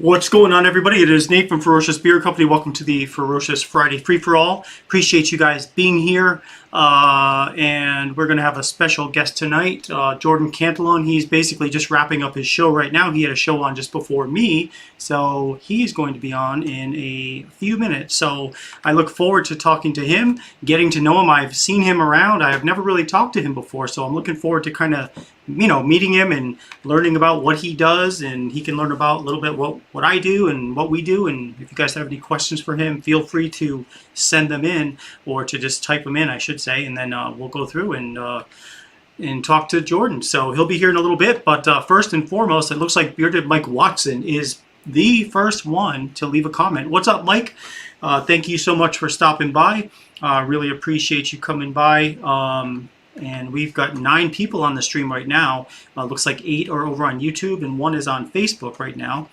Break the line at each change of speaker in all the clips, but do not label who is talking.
What's going on, everybody? It is Nate from Ferocious Beer Company. Welcome to the Ferocious Friday Free For All. Appreciate you guys being here. And we're going to have a special guest tonight, Jordan Cantelon. He's basically just wrapping up his show right now. He had a show on just before me, so he's going to be on in a few minutes. So I look forward to talking to him, getting to know him. I've seen him around. I have never really talked to him before, so I'm looking forward to kind of, meeting him and learning about what he does, and he can learn about a little bit what I do and what we do. And if you guys have any questions for him, feel free to send them in, or to just type them in, I should say, and then we'll go through and talk to Jordan. So he'll be here in a little bit, but first and foremost, it looks like Bearded Mike Watson is the first one to leave a comment. What's up, Mike? Thank you so much for stopping by. Really appreciate you coming by. And we've got 9 people on the stream right now. Looks like 8 are over on YouTube and 1 is on Facebook right now.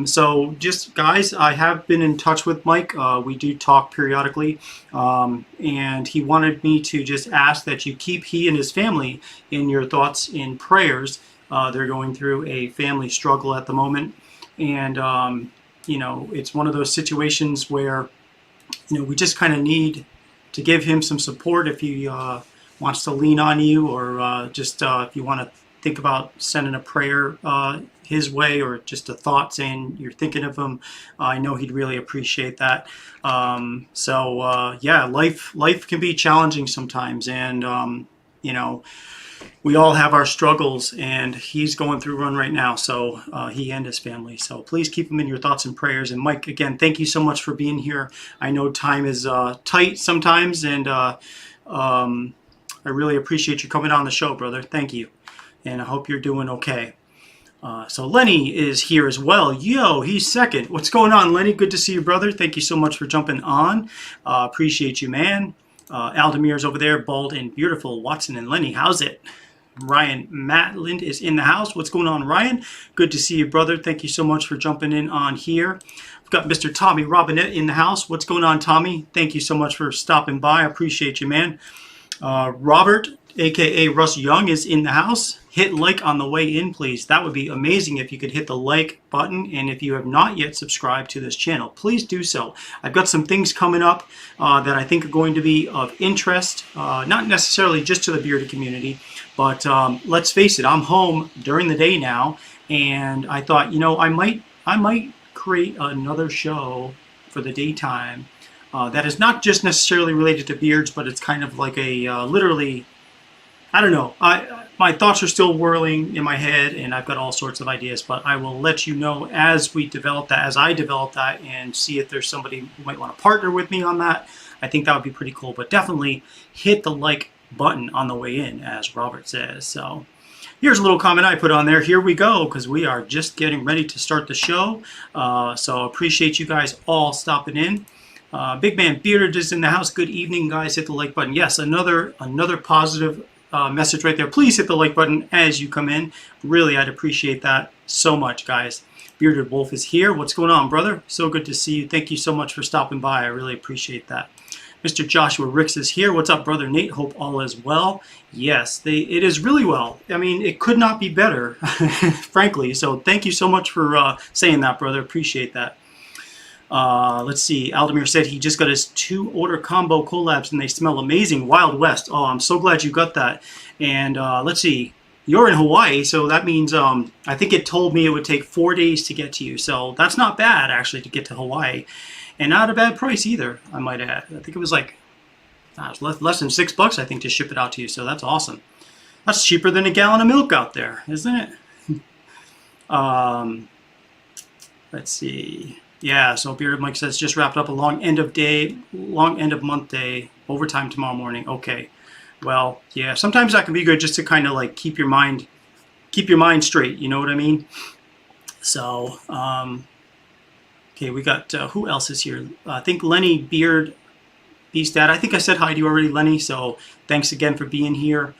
So just guys, I have been in touch with Mike. We do talk periodically, and he wanted me to just ask that you keep he and his family in your thoughts and prayers. They're going through a family struggle at the moment, and it's one of those situations where we just kind of need to give him some support if he wants to lean on you, or just if you want to think about sending a prayer his way, or just a thought saying you're thinking of him. I know he'd really appreciate that. Yeah, life can be challenging sometimes, and we all have our struggles, and he's going through one right now, so he and his family. So please keep him in your thoughts and prayers. And Mike, again, thank you so much for being here. I know time is tight sometimes, and I really appreciate you coming on the show, brother. Thank you. And I hope you're doing okay. So Lenny is here as well. Yo, he's second. What's going on, Lenny? Good to see you, brother. Thank you so much for jumping on. Appreciate you, man. Aldemir's over there, bald and beautiful. Watson and Lenny, how's it? Ryan Matland is in the house. What's going on, Ryan? Good to see you, brother. Thank you so much for jumping in on here. We've got Mr. Tommy Robinette in the house. What's going on, Tommy? Thank you so much for stopping by. I appreciate you, man. Robert, aka Russ Young, is in the house. Hit like on the way in, please. That would be amazing if you could hit the like button. And if you have not yet subscribed to this channel, please do so. I've got some things coming up that I think are going to be of interest, not necessarily just to the bearded community, but let's face it, I'm home during the day now, and I thought, I might create another show for the daytime. That is not just necessarily related to beards, but it's kind of like a literally, I don't know. My thoughts are still whirling in my head, and I've got all sorts of ideas, but I will let you know as we develop that, as I develop that, and see if there's somebody who might want to partner with me on that. I think that would be pretty cool, but definitely hit the like button on the way in, as Robert says. So here's a little comment I put on there. Here we go, because we are just getting ready to start the show. So appreciate you guys all stopping in. Big Man Bearded is in the house. Good evening, guys. Hit the like button. Yes, another positive message right there. Please hit the like button as you come in. Really, I'd appreciate that so much, guys. Bearded Wolf is here. What's going on, brother? So good to see you. Thank you so much for stopping by. I really appreciate that. Mr. Joshua Ricks is here. What's up, brother Nate? Hope all is well. Yes, it is really well. I mean, it could not be better, frankly. So thank you so much for saying that, brother. Appreciate that. Let's see. Aldemir said he just got his 2-order combo collabs and they smell amazing. Wild West. Oh, I'm so glad you got that. And let's see. You're in Hawaii, so that means I think it told me it would take 4 days to get to you. So that's not bad, actually, to get to Hawaii. And not a bad price either, I might add. I think it was like less than $6, I think, to ship it out to you. So that's awesome. That's cheaper than a gallon of milk out there, isn't it? Let's see. Yeah, so Bearded Mike says just wrapped up a long end of month day, overtime tomorrow morning. Okay, well, yeah, sometimes that can be good just to kind of like keep your mind straight. You know what I mean? So, okay, we got who else is here? I think Lenny Beard, Beast Dad. I think I said hi to you already, Lenny. So thanks again for being here.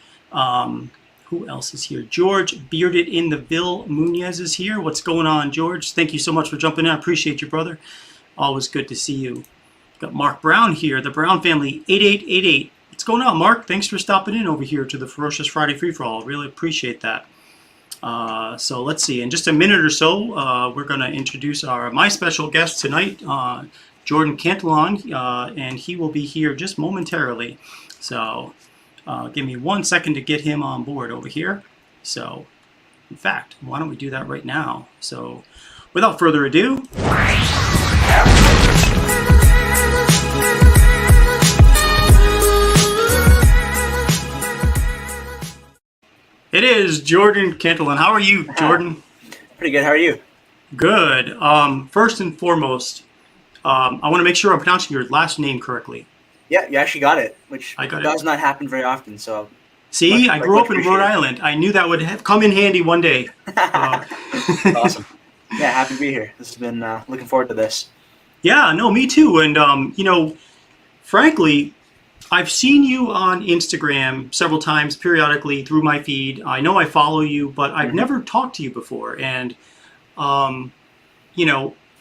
Who else is here? George Bearded in the Ville Munez is here. What's going on, George? Thank you so much for jumping in. I appreciate you, brother. Always good to see you. Got Mark Brown here, the Brown family, 8888. What's going on, Mark? Thanks for stopping in over here to the Ferocious Friday Free For All. Really appreciate that. So let's see. In just a minute or so, we're going to introduce my special guest tonight, Jordan Cantelon, and he will be here just momentarily. So give me 1 second to get him on board over here. So, in fact, why don't we do that right now? So, without further ado. It is Jordan Cantelon. How are you, Jordan?
Pretty good. How are you?
Good. First and foremost, I want to make sure I'm pronouncing your last name correctly.
Yeah, you actually got it, which does
it.
not happen very often. So,
see, I grew up in Rhode Island. I knew that would have come in handy one day.
Awesome. Yeah, happy to be here. This has been looking forward to this.
Yeah, no, me too. And frankly, I've seen you on Instagram several times periodically through my feed. I know I follow you, but I've never talked to you before. And, I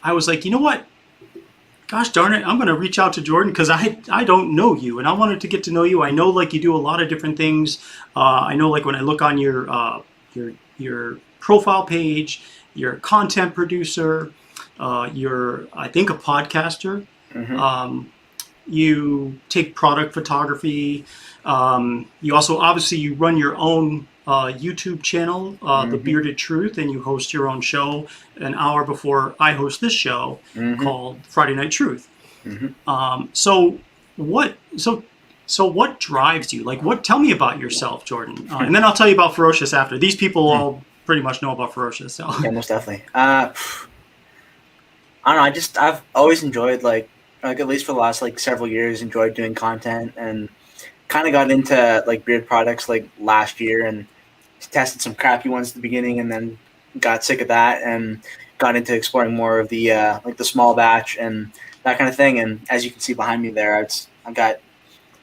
was like, you know what? Gosh darn it, I'm going to reach out to Jordan because I don't know you and I wanted to get to know you. I know like you do a lot of different things. I know like when I look on your profile page, you're a content producer, you're, I think, a podcaster. You take product photography. You also, obviously, you run your own YouTube channel, The Bearded Truth, and you host your own show an hour before I host this show called Friday Night Truth. So what drives you? Like, tell me about yourself, Jordan, and then I'll tell you about Ferocious after. These people all pretty much know about Ferocious. So.
Yeah, most definitely. I don't know. I've always enjoyed like at least for the last like several years, enjoyed doing content and kind of got into like beard products like last year and tested some crappy ones at the beginning and then got sick of that and got into exploring more of the like the small batch and that kind of thing. And as you can see behind me there, I've got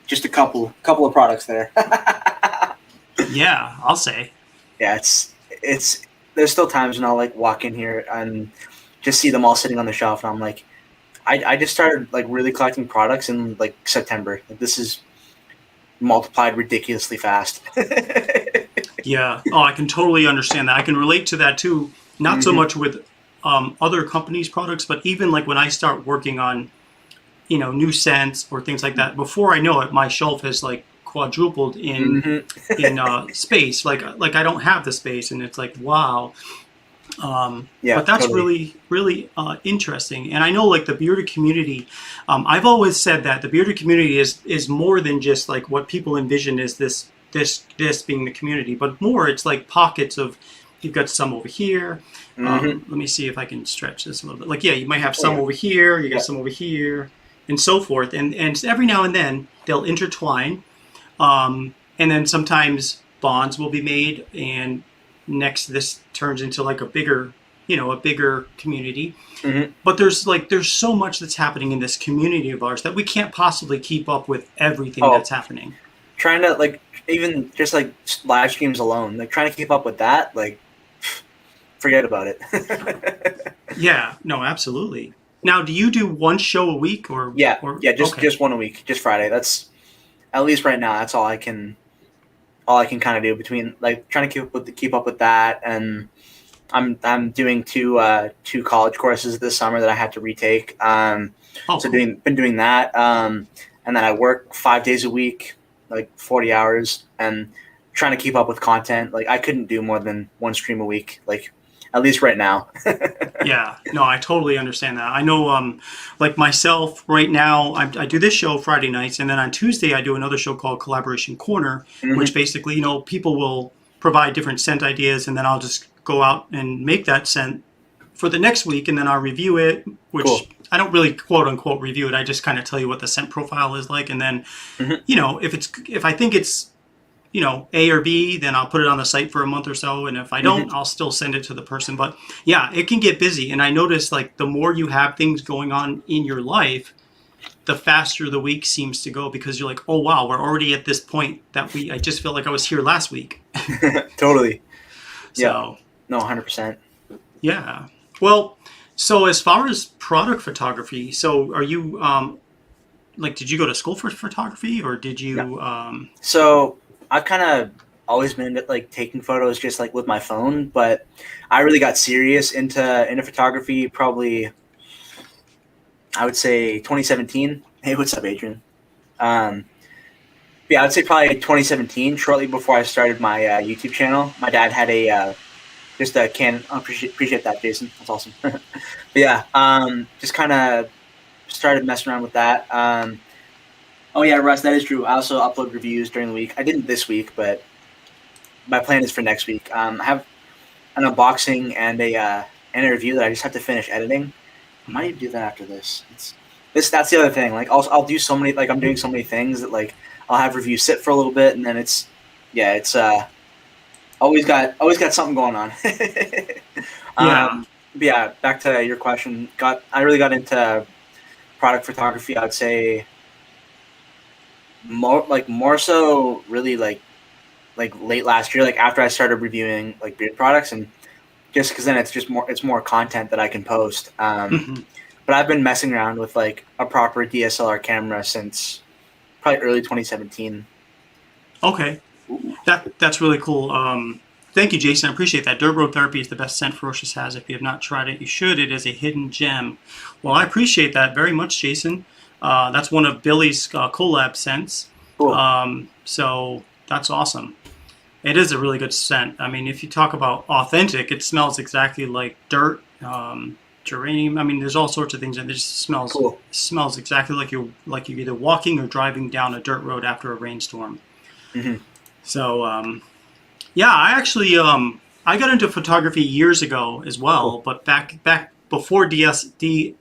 just a couple of products there.
Yeah, I'll say.
Yeah, it's there's still times when I'll like walk in here and just see them all sitting on the shelf and I'm like, I just started like really collecting products in like September. Like, this is multiplied ridiculously fast.
Yeah. Oh, I can totally understand that. I can relate to that too. Not so much with other companies' products, but even like when I start working on, new scents or things like that, before I know it, my shelf has like quadrupled in space. Like I don't have the space, and it's like, wow.
Yeah,
but that's
totally.
really interesting. And I know like the bearded community, I've always said that the bearded community is more than just like what people envision as this being the community, but more it's like pockets of, you've got some over here. Let me see if I can stretch this a little bit. Like, yeah, you might have some over here, you got some over here, and so forth. And every now and then they'll intertwine. And then sometimes bonds will be made, and next this turns into like a bigger community. But there's so much that's happening in this community of ours that we can't possibly keep up with everything that's happening.
Trying to like even just like live streams alone, like trying to keep up with that, like forget about it.
Yeah, no, absolutely. Now, do you do one show a week or
just one a week, just Friday? That's at least right now, that's all I can kind of do between like trying to keep up with that. And I'm doing two college courses this summer that I had to retake. Been doing that. And then I work 5 days a week, like 40 hours, and trying to keep up with content. Like I couldn't do more than one stream a week, like at least right now.
Yeah, no, I totally understand that. I know, like myself right now, I do this show Friday nights, and then on Tuesday I do another show called Collaboration Corner, which basically, people will provide different scent ideas, and then I'll just go out and make that scent for the next week, and then I'll review it, which I don't really quote unquote review it. I just kind of tell you what the scent profile is like, and then, if I think it's A or B, then I'll put it on the site for a month or so. And if I don't, I'll still send it to the person. But yeah, it can get busy. And I notice like the more you have things going on in your life, the faster the week seems to go, because you're like, oh, wow, we're already at this point that I just felt like I was here last week.
Totally.
So,
yeah. No, 100%.
Yeah. Well, so as far as product photography, so are you, did you go to school for photography, or did you?
So I've kind of always been into, like, taking photos just like with my phone, but I really got serious into photography probably, I would say 2017. Hey, what's up, Adrian? Um, yeah, I'd say probably 2017, shortly before I started my YouTube channel. My dad had a just a can. I appreciate that, Jason. That's awesome. But yeah, just kind of started messing around with that. Oh yeah, Russ, that is true. I also upload reviews during the week. I didn't this week, but my plan is for next week. I have an unboxing and a review that I just have to finish editing. I might even do that after this. That's the other thing. Like I'll do so many, like I'm doing so many things that like I'll have reviews sit for a little bit and then it's always got something going on.
Yeah.
But yeah, back to your question. I really got into product photography. I would say more so really like late last year, like after I started reviewing like beard products, and just because then it's more content that I can post.
Mhm.
But I've been messing around with like a proper DSLR camera since probably early 2017.
Okay. That's really cool. Thank you, Jason. I appreciate that. Dirt Road Therapy is the best scent Ferocious has. If you have not tried it, you should. It is a hidden gem. Well, I appreciate that very much, Jason. That's one of Billy's collab scents.
Cool.
So that's awesome. It is a really good scent. I mean, if you talk about authentic, it smells exactly like dirt, geranium. I mean, there's all sorts of things, and it just smells exactly like you're either walking or driving down a dirt road after a rainstorm.
Mm-hmm.
So yeah, I actually I got into photography years ago as well, but back before DSLR,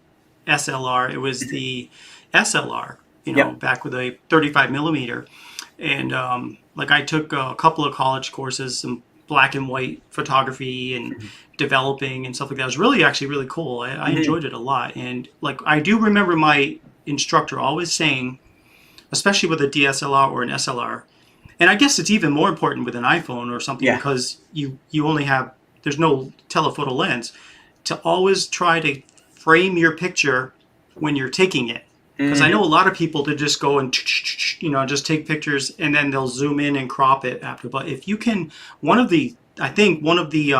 it was the SLR.
Yep.
Back with a 35 millimeter, and like I took a couple of college courses, some black and white photography and developing and stuff like that. It was actually really cool. I enjoyed it a lot, and like I do remember my instructor always saying, especially with a DSLR or an SLR. And I guess it's even more important with an iPhone or something because you only have, there's no telephoto lens, to always try to frame your picture when you're taking it. Because I know a lot of people that just go and just take pictures and then they'll zoom in and crop it after. But if you can, I think one of the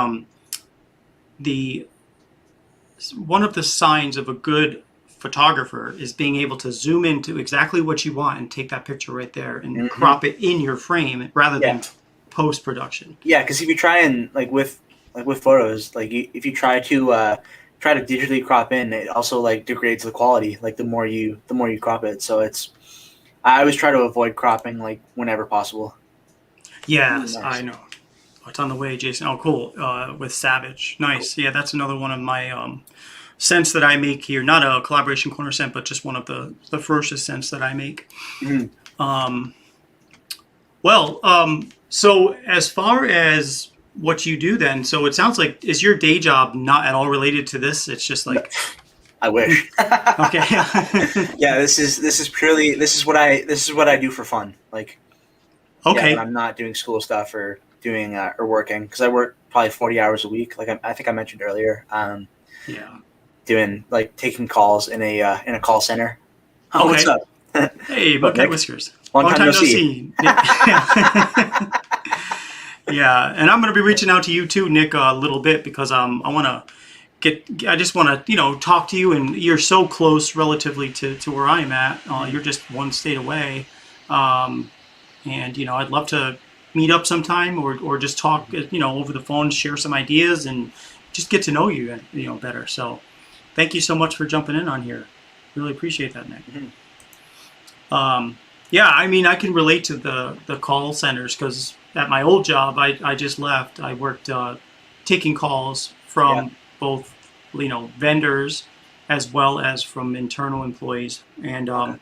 signs of a good photographer is being able to zoom into exactly what you want and take that picture right there and crop it in your frame rather than post production.
Yeah, because if you try and with photos, like if you try to digitally crop in, it also like degrades the quality. Like the more you crop it, so I always try to avoid cropping like whenever possible.
Yes, nice. I know. It's on the way, Jason. Oh, cool. With Savage, nice. Cool. Yeah, that's another one of my scents that I make here. Not a collaboration corner scent, but just one of the Ferocious scents that I make. So as far as what you do then, so it sounds like, is your day job not at all related to this? It's just like,
I wish.
Okay.
Yeah, this is what I do for fun. Like,
okay,
when I'm not doing school stuff or doing or working, because I work probably 40 hours a week. Like I think I mentioned earlier. Doing like taking calls in a call center. Oh,
okay.
What's up?
Hey, Buckeye Whiskers.
Long time no see.
Yeah, and I'm going to be reaching out to you too, Nick, a little bit because I just want to talk to you, and you're so close relatively to where I'm at. You're just one state away, and I'd love to meet up sometime or just talk over the phone, share some ideas, and just get to know you better. So thank you so much for jumping in on here. Really appreciate that, Nick. Yeah, I mean, I can relate to the call centers because at my old job, I just left. I worked taking calls from both, vendors as well as from internal employees. And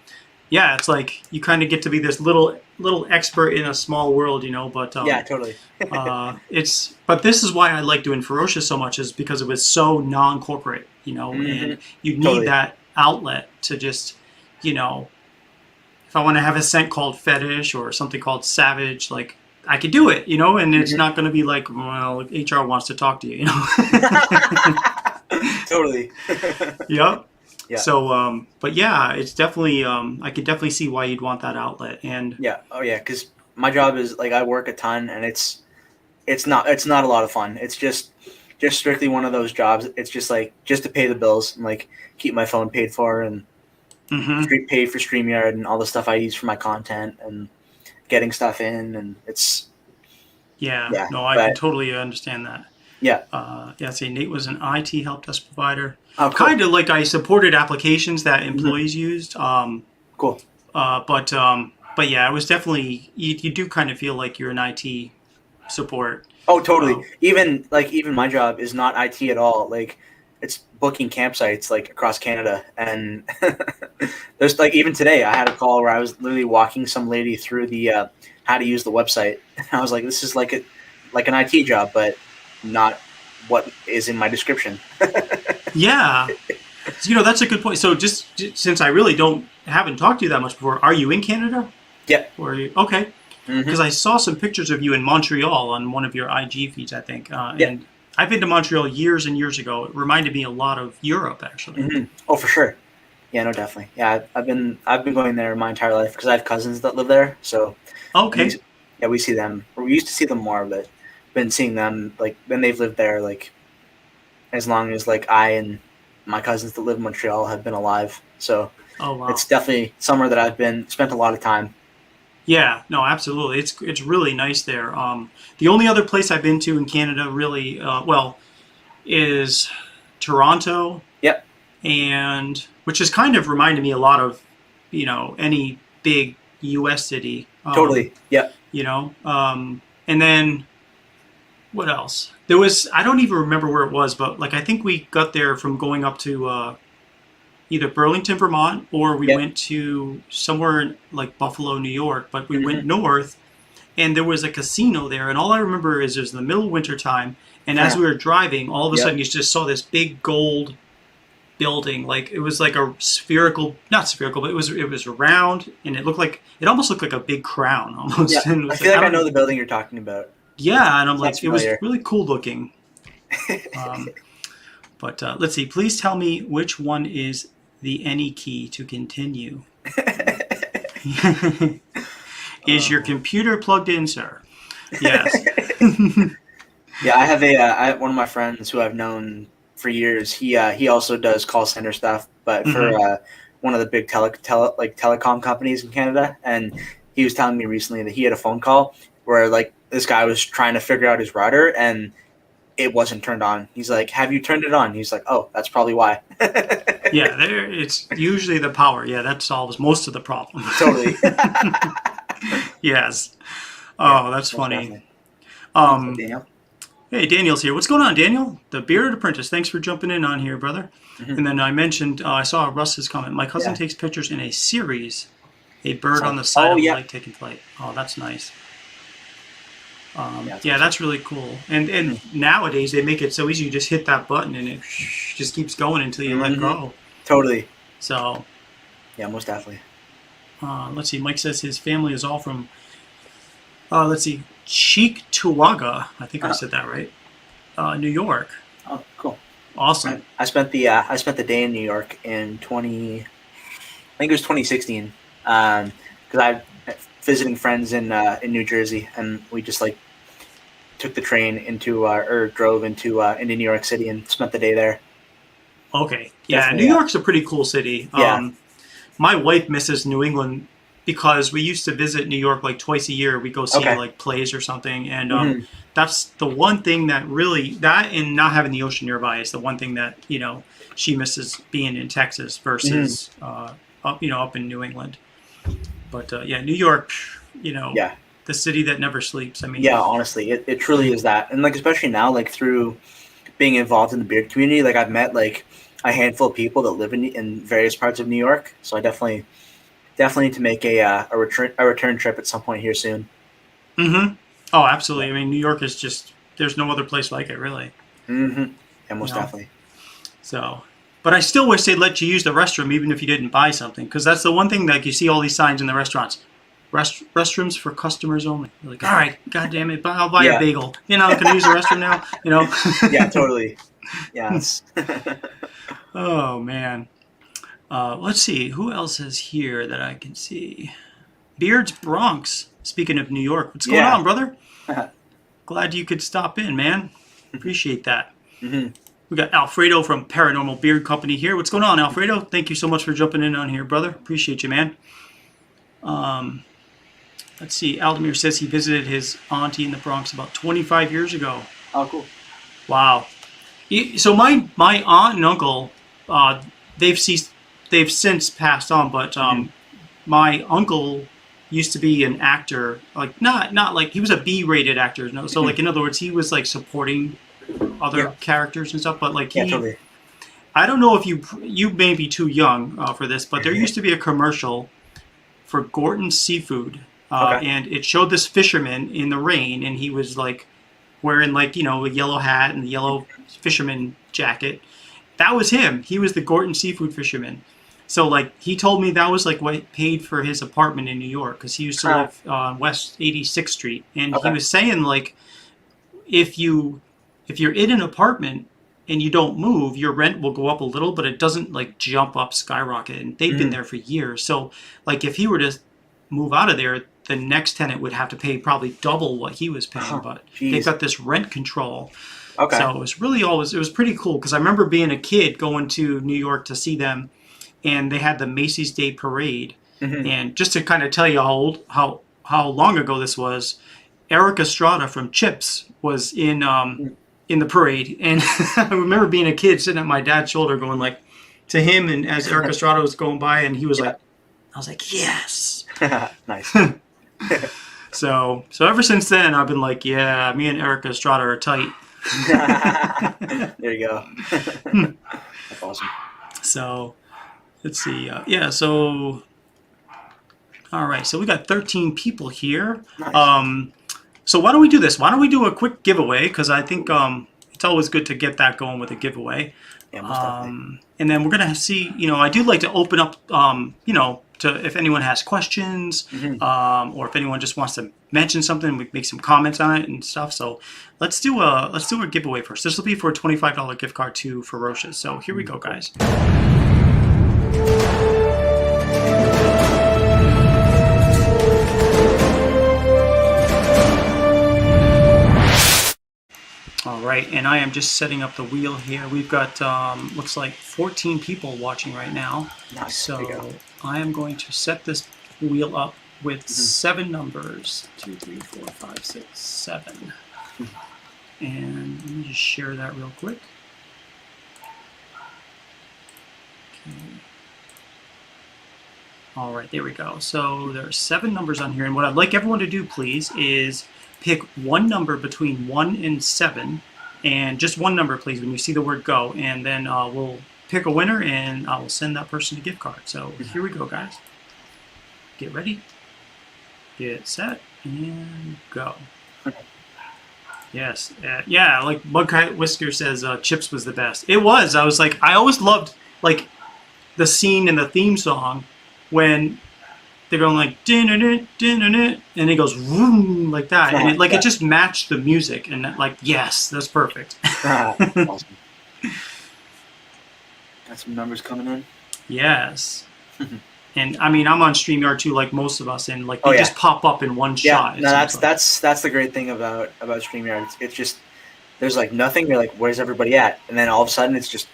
yeah, it's like you kind of get to be this little expert in a small world, but
yeah, totally.
But this is why I like doing Ferocious so much, is because it was so non-corporate, and you need that outlet to just, if I want to have a scent called Fetish or something called Savage, like I could do it, and it's not going to be like, well, HR wants to talk to you,
Totally.
Yep. Yeah. So, but yeah, it's definitely, I could definitely see why you'd want that outlet. And
yeah. Oh yeah. Cause my job is like I work a ton, and it's not a lot of fun. It's just strictly one of those jobs. It's just like just to pay the bills and like keep my phone paid for and
Mm-hmm.
paid for StreamYard and all the stuff I use for my content and getting stuff in, and it's
Yeah.
yeah,
No, I can
but
totally understand that.
yeah.
Yeah, see, Nate was an IT help desk provider.
Oh, cool.
Kind of like I supported applications that
Mhm.
employees used.
Cool.
But yeah, it was definitely you do kind of feel like you're an IT support.
Oh, totally.
Uh,
Even my job is not IT at all. Like, it's booking campsites like across Canada, and there's like even today I had a call where I was literally walking some lady through the how to use the website. I was like, this is like an IT job, but not what is in my description.
yeah, that's a good point. So since I really haven't talked to you that much before, are you in Canada?
Yeah.
Or are you okay?
Hmm.
Because I saw some pictures of you in Montreal on one of your IG feeds, I think.
Yeah.
And I've been to Montreal years and years ago. It reminded me a lot of Europe, actually.
Hmm. Oh, for sure. Yeah, no, definitely. Yeah, I've been going there my entire life because I have cousins that live there. So we
Okay.
yeah, we see them. Or we used to see them more, but been seeing them like when they've lived there like as long as like I and my cousins that live in Montreal have been alive. So
Oh wow.
it's definitely somewhere that I've been spent a lot of time.
Yeah. No, absolutely. It's really nice there. The only other place I've been to in Canada, really, is Toronto,
Yep,
and which has kind of reminded me a lot of any big U.S. city.
totally. Yep.
And then what else? There was I don't even remember where it was, but like I think we got there from going up to either Burlington, Vermont, or we
Yep.
went to somewhere in, like Buffalo, New York. But we went
Hmm.
north, and there was a casino there. And all I remember is it was in the middle of winter time, and as we were driving, all of a
Yep.
sudden you just saw this big gold building. Like it was like a spherical, not spherical, but it was round, and it almost looked like a big crown
Yeah.
almost. And it
I
was
feel
like I
like I
don't
know
know.
the building you're talking about.
Yeah, and I'm
Sounds
like, it was
familiar.
really cool looking. Um, but let's see. Please tell me which one is the any key to continue. Is your
uh,
computer plugged in, sir? Yes.
Yeah, I have one of my friends who I've known for years. He also does call center stuff, but for
Hmm.
one of the big telecom companies in Canada. And he was telling me recently that he had a phone call where like this guy was trying to figure out his router and it wasn't turned on. He's like, "Have you turned it on?" He's like, "Oh, that's probably why."
Yeah, it's usually the power. Yeah, that solves most of the problem.
Totally.
Yes.
Yeah,
Oh, that's
most
funny.
definitely. What's up,
Um,
Daniel?
Hey, Daniel's here. What's going on, Daniel? The Bearded Apprentice. Thanks for jumping in on here, brother.
Hmm.
And then I mentioned, I saw Russ's comment. My cousin
Yeah,
takes pictures in a series, a bird on
sounds.
the side
Oh,
of a
yeah,
lake taking flight. Oh, that's nice.
yeah, that's
Yeah,
awesome.
that's really cool. And
Hmm.
nowadays they make it so easy. You just hit that button and it just keeps going until you let
Hmm.
go.
Totally.
So
Yeah, most definitely.
let's see. Mike says his family is all from, let's see, Cheektowaga. I think I
Uh,
said that right. New York.
oh, cool.
Awesome.
I spent the day in New York in 20. I think it was 2016. Because I visiting friends in New Jersey, and we just like took the train or drove into New York City and spent the day there.
Okay. Yeah, New
Definitely.
York's a pretty cool city.
Yeah.
My wife misses New England because we used to visit New York like twice a year. We go see
Okay.
like plays or something, and
Hmm.
that's the one thing that really that and not having the ocean nearby is the one thing that she misses being in Texas
Hmm.
versus up in New England. But yeah, New York, you know,
Yeah.
the city that never sleeps. I mean,
Yeah. Honestly, it truly is that, and like especially now, like through being involved in the beard community, like I've met like a handful of people that live in various parts of New York. So I definitely need to make a return trip at some point here soon.
mm-hmm. Oh,
Yeah.
absolutely. I mean, New York is just there's no other place like it, really.
Hmm. Yeah,
You
most
know,
definitely.
so. But I still wish they'd let you use the restroom even if you didn't buy something, because that's the one thing that you see all these signs in the restaurants. Restrooms for customers only. You're like, all right, god damn it, I'll buy a
Yeah.
bagel. Can I use the restroom now?
Yeah, totally. Yes.
Oh man. Let's see who else is here that I can see. Beards Bronx. Speaking of New York, what's going
Yeah.
on, brother? Glad you could stop in, man. Appreciate that.
Mm-hmm.
We got Alfredo from Paranormal Beard Company here. What's going on, Alfredo? Thank you so much for jumping in on here, brother. Appreciate you, man. Let's see. Aldemir says he visited his auntie in the Bronx about 25 years ago.
Oh, cool.
Wow. So my aunt and uncle, they've since passed on, but my uncle used to be an actor, like not like he was a B-rated actor. No, so like in other words, he was like supporting other characters and stuff. But like
Totally.
I don't know if you may be too young for this, but there used to be a commercial for Gorton's Seafood, and it showed this fisherman in the rain, and he was like wearing like a yellow hat and the yellow fisherman jacket. That was him. He was the Gorton Seafood fisherman. So like he told me that was like what paid for his apartment in New York, because he used to live on West 86th Street, and he was saying like if you're in an apartment and you don't move, your rent will go up a little, but it doesn't like jump up, skyrocket. And they've been there for years. So like if he were to move out of there, the next tenant would have to pay probably double what he was paying. But they've got this rent control.
Okay.
So it was pretty cool, because I remember being a kid going to New York to see them, and they had the Macy's Day Parade. And just to kind of tell you how long ago this was, Eric Estrada from Chips was in the parade, and I remember being a kid sitting at my dad's shoulder going like to him, and as Eric Estrada was going by, and he was like, I was like, yes.
Nice.
So ever since then, I've been like, yeah, me and Eric Estrada are tight.
There you go. That's awesome.
So let's see. So all right. So we got 13 people here.
Nice.
So why don't we do this? Why don't we do a quick giveaway? Because I think it's always good to get that going with a giveaway.
Yeah, most definitely.
And then we're gonna see. I do like to open up. To if anyone has questions, or if anyone just wants to mention something, we make some comments on it and stuff. So let's do a giveaway first. This will be for a $25 gift card to Ferocious. So here we go, guys. All right, and I am just setting up the wheel here. We've got looks like 14 people watching right now.
Nice.
So I am going to set this wheel up with 7 numbers. 2, 3, 4, 5, 6, 7. And let me just share that real quick. Okay. All right, there we go. So there are 7 numbers on here, and what I'd like everyone to do, please, is pick one number between 1 and 7, and just one number, please, when you see the word go, and then we'll pick a winner, and I will send that person a gift card. So here we go, guys. Get ready, get set, and go. Yes, yeah, like Bugkite Whisker says, Chips was the best. It was. I was like, I always loved like the scene in the theme song when they're going like din-din-din, din-din-din, and it goes vroom, like that, and it it just matched the music, and like yes, that's perfect.
Awesome. Got some numbers coming in.
Yes. And I mean, I'm on StreamYard too, like most of us, and like they just pop up in one shot.
No, that's the great thing about StreamYard. It's just there's like nothing. You're like, where's everybody at? And then all of a sudden, it's just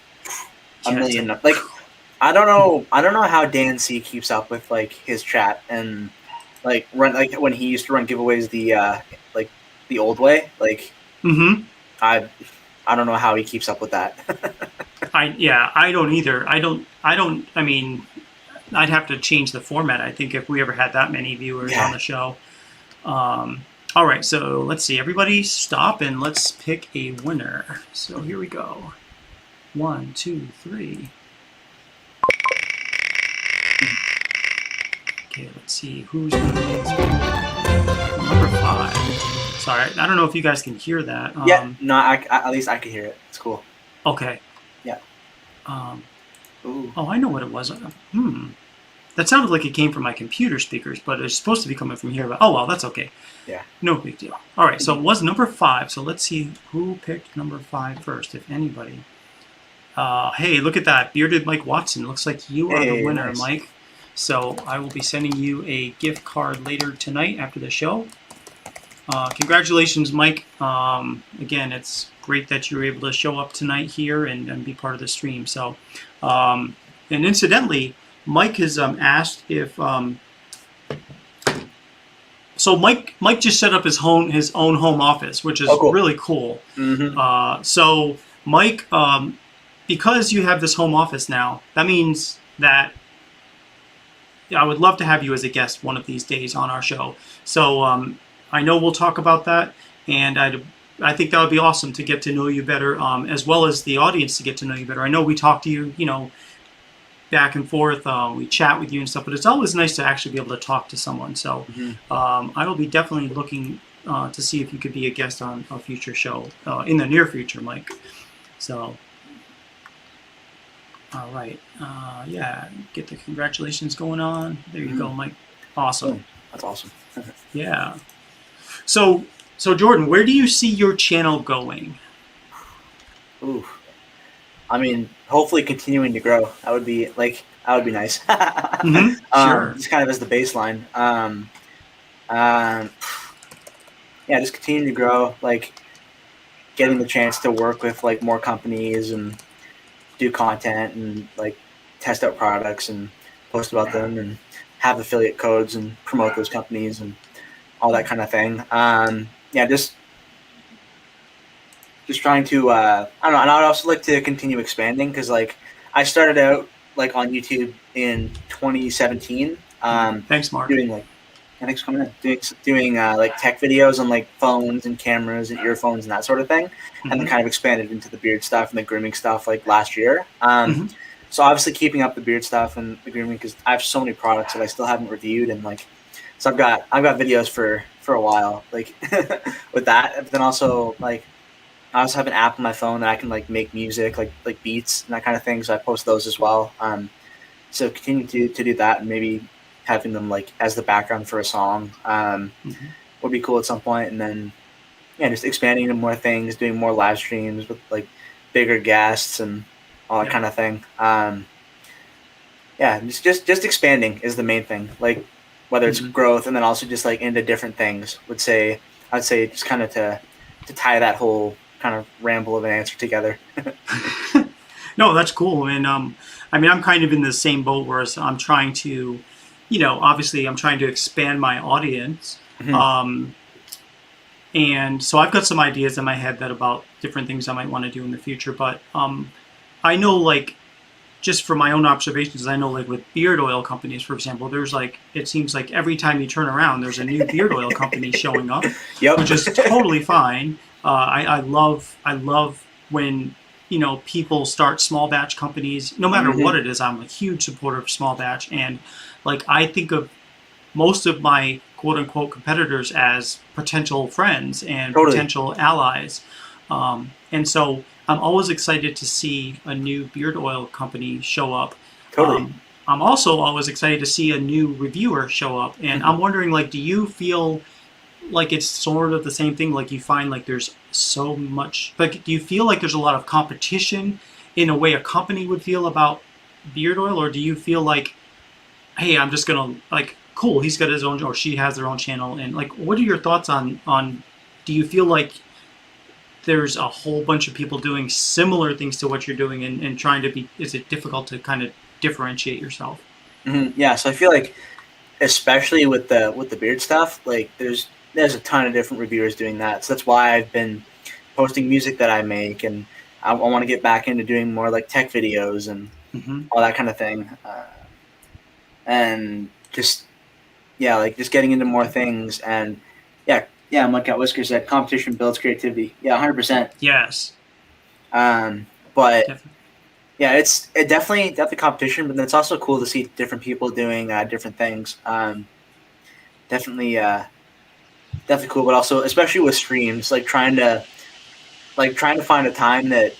a million. Like I don't know how Dan C keeps up with like his chat and like when he used to run giveaways the old way. Like I don't know how he keeps up with that.
I don't either. I mean, I'd have to change the format, I think, if we ever had that many viewers on the show. All right, so let's see. Everybody stop and let's pick a winner. So here we go. 1, 2, 3. Okay, let's see. Who's going to be number 5. Sorry, I don't know if you guys can hear that.
At least I could hear it. It's cool.
Okay.
Yeah.
Oh, I know what it was. That sounded like it came from my computer speakers, but it's supposed to be coming from here. But oh well, that's okay.
Yeah.
No big deal. All right, so it was number 5. So let's see who picked number 5 first, if anybody. Hey, look at that. Bearded Mike Watson. Looks like you are the winner,
nice.
Mike. So I will be sending you a gift card later tonight after the show. Congratulations, Mike. Again, it's great that you were able to show up tonight here and be part of the stream. So, and incidentally, Mike has asked if. So Mike just set up his own home office, which is
cool.
really cool.
Mm-hmm.
So Mike, because you have this home office now, that means that I would love to have you as a guest one of these days on our show. So I know we'll talk about that, and I think that would be awesome to get to know you better, as well as the audience to get to know you better. I know we talk to you, back and forth. We chat with you and stuff, but it's always nice to actually be able to talk to someone. So I will be definitely looking to see if you could be a guest on a future show in the near future, Mike. So, all right. Yeah, get the congratulations going on. There you go, Mike. Awesome.
That's awesome.
Yeah. So Jordan, where do you see your channel going?
Ooh. I mean, hopefully continuing to grow. That would be nice.
Sure.
Just kind of as the baseline. Yeah, just continuing to grow, like getting the chance to work with like more companies and do content and like test out products and post about them and have affiliate codes and promote those companies and all that kind of thing. Yeah, just trying to I don't know, and I'd also like to continue expanding because like I started out like on YouTube in 2017.
Thanks, Mark.
Doing like thanks for coming in. Doing like tech videos on like phones and cameras and earphones and that sort of thing, and then kind of expanded into the beard stuff and the grooming stuff like last year. So obviously keeping up the beard stuff and the grooming because I have so many products that I still haven't reviewed and like so I've got videos for a while like with that. But then also like I also have an app on my phone that I can like make music like beats and that kind of thing. So I post those as well. So continue to do that and maybe having them like as the background for a song would be cool at some point. And then yeah, just expanding into more things, doing more live streams with like bigger guests and all that kind of thing. Yeah, just expanding is the main thing. Like whether it's growth and then also just like into different things. I'd say just kind of to tie that whole kind of ramble of an answer together.
No, that's cool. And I mean, I'm kind of in the same boat where I'm trying to, obviously I'm trying to expand my audience. And so I've got some ideas in my head about different things I might want to do in the future. But I know like, just from my own observations, I know like with beard oil companies, for example, there's like, it seems like every time you turn around, there's a new beard oil company showing up, which is totally fine. I love when, people start small batch companies, no matter what it is. I'm a huge supporter of small batch. And like, I think of most of my quote unquote competitors as potential friends and potential allies. And so I'm always excited to see a new beard oil company show up. I'm also always excited to see a new reviewer show up. And I'm wondering, like, do you feel like it's sort of the same thing? Like you find like there's so much, like, do you feel like there's a lot of competition in a way a company would feel about beard oil? Or do you feel like, hey, I'm just going to like, cool, he's got his own, or she has their own channel. And like, what are your thoughts on, do you feel like there's a whole bunch of people doing similar things to what you're doing and trying to be, is it difficult to kind of differentiate yourself?
Yeah. So I feel like, especially with the beard stuff, like there's a ton of different reviewers doing that. So that's why I've been posting music that I make, and I want to get back into doing more like tech videos and all that kind of thing. And just, yeah, like just getting into more things. And yeah, like Whisker said, competition builds creativity. Yeah, 100%.
Yes.
But definitely. Yeah, it's definitely competition, but then it's also cool to see different people doing different things. Definitely cool, but also especially with streams, like trying to find a time that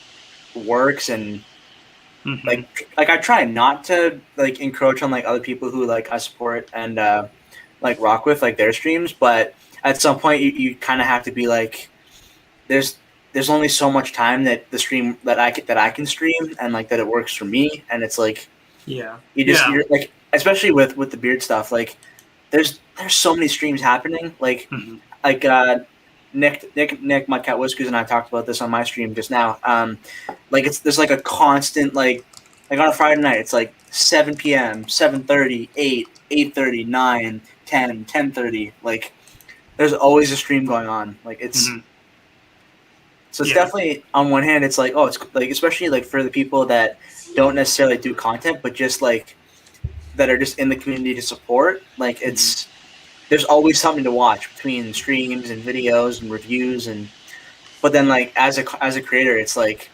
works and like I try not to like encroach on like other people who like I support and like rock with like their streams, but at some point you kind of have to be like, there's only so much time that the stream that I can stream and like that it works for me, and it's like you're like especially with the beard stuff. Like, there's so many streams happening. Like,
Mhm.
like Nick, my cat Whiskers, and I talked about this on my stream just now. Like, there's like a constant like on a Friday night, it's like 7 p.m., 7:30, 8, 8:30, 9, 10, 10:30. Like, there's always a stream going on. Like, it's
Mhm.
so it's
Yeah.
definitely, on one hand, it's like, oh, it's like, especially like for the people that don't necessarily do content, but just like that are just in the community to support. Like, it's there's always something to watch between streams and videos and reviews, and but then like as a creator, it's like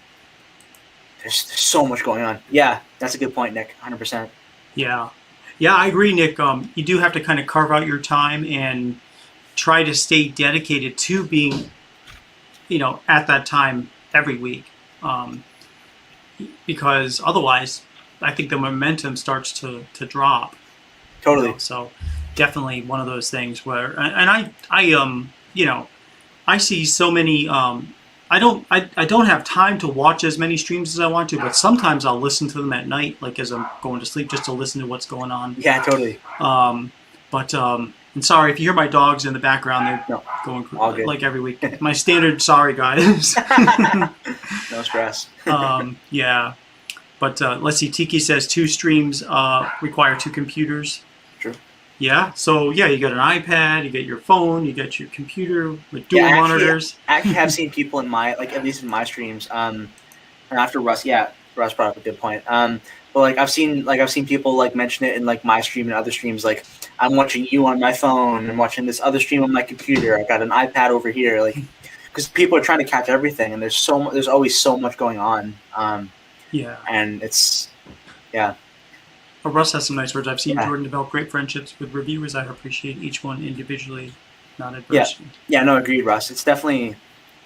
there's so much going on. Yeah, that's a good point, Nick. 100%.
Yeah. Yeah, I agree, Nick. You do have to kind of carve out your time and try to stay dedicated to being, at that time every week. Um, because otherwise, I think the momentum starts to drop.
Totally.
So definitely one of those things where, and I see so many. I don't have time to watch as many streams as I want to, but sometimes I'll listen to them at night, like as I'm going to sleep, just to listen to what's going on.
Yeah, totally.
And sorry if you hear my dogs in the background; they're
No,
going
all good.
like every week. My standard sorry, guys.
No stress.
Yeah. But let's see. Tiki says 2 streams require 2 computers.
True.
Yeah. So yeah, you got an iPad, you get your phone, you get your computer with dual monitors.
I actually have seen people in my, like, at least in my streams. And after Russ, Russ brought up a good point. But like I've seen people like mention it in like my stream and other streams. Like, I'm watching you on my phone and watching this other stream on my computer. I got an iPad over here, like, because people are trying to catch everything, and there's always so much going on.
Yeah.
And it's, yeah.
Russ has some nice words. I've seen Jordan develop great friendships with reviewers. I appreciate each one individually, not adversely.
Yeah, no, agreed, Russ. It's definitely,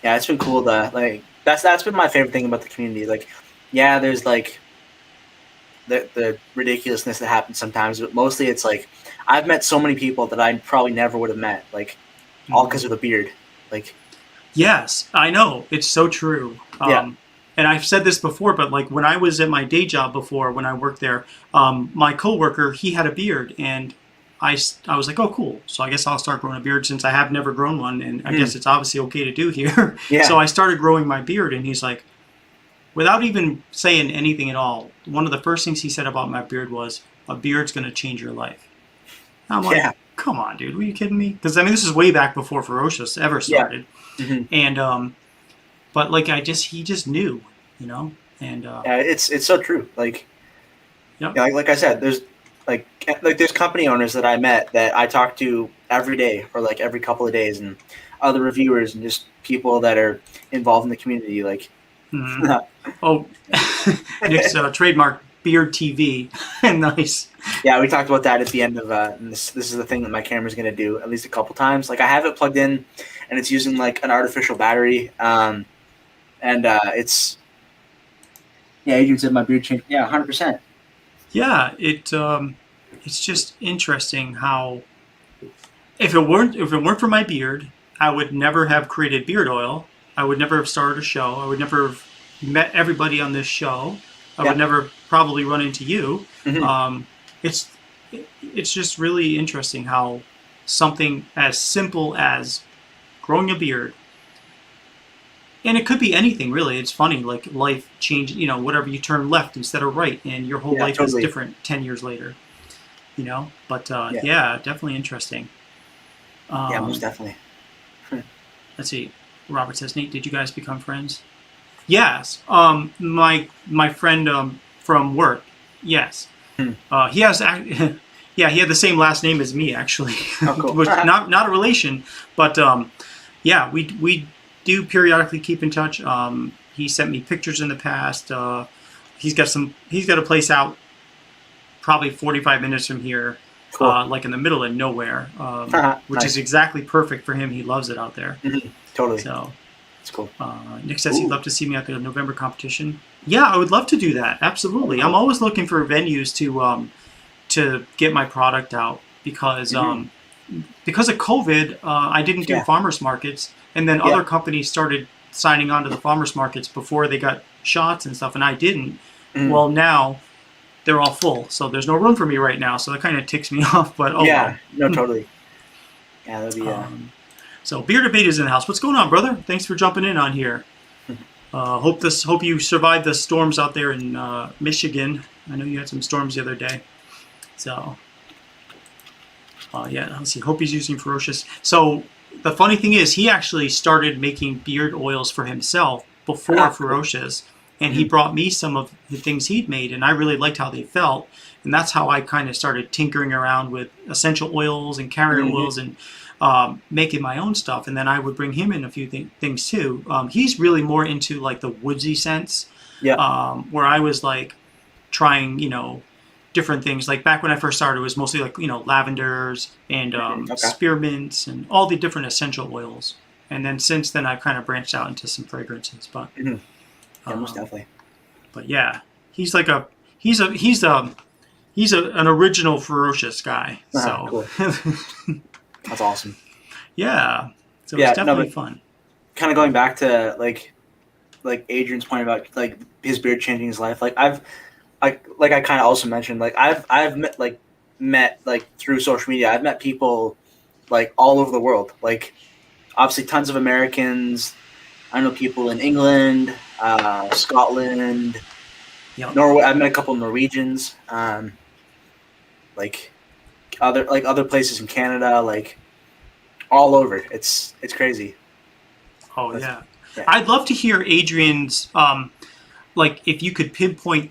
it's been cool to, like, that's been my favorite thing about the community. Like, yeah, there's like the ridiculousness that happens sometimes, but mostly it's like I've met so many people that I probably never would have met, like, all because of the beard. Like,
yes, I know, it's so true. And I've said this before, but like when I was at my day job before, when I worked there, my coworker, he had a beard, and I was like, oh, cool. So I guess I'll start growing a beard since I have never grown one, and I guess it's obviously okay to do here.
Yeah.
So I started growing my beard, and he's like, without even saying anything at all, one of the first things he said about my beard was, a beard's going to change your life. I'm like, come on, dude, were you kidding me? Because I mean, this is way back before Ferocious ever started. And but like he just knew, and
it's so true. Like,
yep.
Like I said, there's like there's company owners that I met that I talk to every day or like every couple of days, and other reviewers and just people that are involved in the community. Like,
oh, Nick's trademark Beard TV. Nice.
Yeah, we talked about that at the end of this is the thing that my camera's going to do at least a couple times. Like, I have it plugged in, and it's using like an artificial battery, and it's, Adrian said my beard changed. 100%.
Yeah, it's just interesting how if it weren't for my beard, I would never have created beard oil. I would never have started a show. I would never have met everybody on this show. I would never probably run into you. It's just really interesting how something as simple as growing a beard, and it could be anything really. It's funny, like life change, whatever, you turn left instead of right, and your whole life is different 10 years later, but definitely interesting.
Most definitely.
Let's see. Robert says, Nate, did you guys become friends? Yes. My friend from work. Yes. He has. He had the same last name as me, actually.
Oh, cool.
not a relation, but we do periodically keep in touch. He sent me pictures in the past. He's got a place out probably 45 minutes from here, cool. Like in the middle of nowhere, which is exactly perfect for him. He loves it out there.
Totally.
So
it's cool.
Nick says he'd love to see me at the November competition. Yeah, I would love to do that. Absolutely. I'm always looking for venues to get my product out because of COVID, I didn't do farmers markets, and then other companies started signing on to the farmers markets before they got shots and stuff, and I didn't. Well, now they're all full. So there's no room for me right now. So that kind of ticks me off. But oh
Yeah, no,
well.
totally. Yeah, that'd be
So Bearded Bait is in the house. What's going on, brother? Thanks for jumping in on here. Hope you survived the storms out there in Michigan. I know you had some storms the other day. So yeah, let's see. Hope he's using Ferocious. So the funny thing is, he actually started making beard oils for himself before Ferocious, and he brought me some of the things he'd made, and I really liked how they felt, and that's how I kind of started tinkering around with essential oils and carrier oils and making my own stuff. And then I would bring him in a few things too. He's really more into like the woodsy scents, where I was like trying, different things. Like back when I first started, it was mostly like, lavenders and spearmints and all the different essential oils. And then since then, I've kind of branched out into some fragrances. But
yeah, most definitely.
But yeah, he's like he's an original Ferocious guy. So
Cool. That's awesome.
Yeah, so it's definitely fun.
Kind of going back to like Adrian's point about like his beard changing his life. Like I kind of also mentioned, like I've met through social media. I've met people like all over the world. Like obviously tons of Americans. I know people in England, Scotland, Norway. I've met a couple of Norwegians. Like other places in Canada, like all over. It's crazy.
Oh yeah. I'd love to hear Adrian's like if you could pinpoint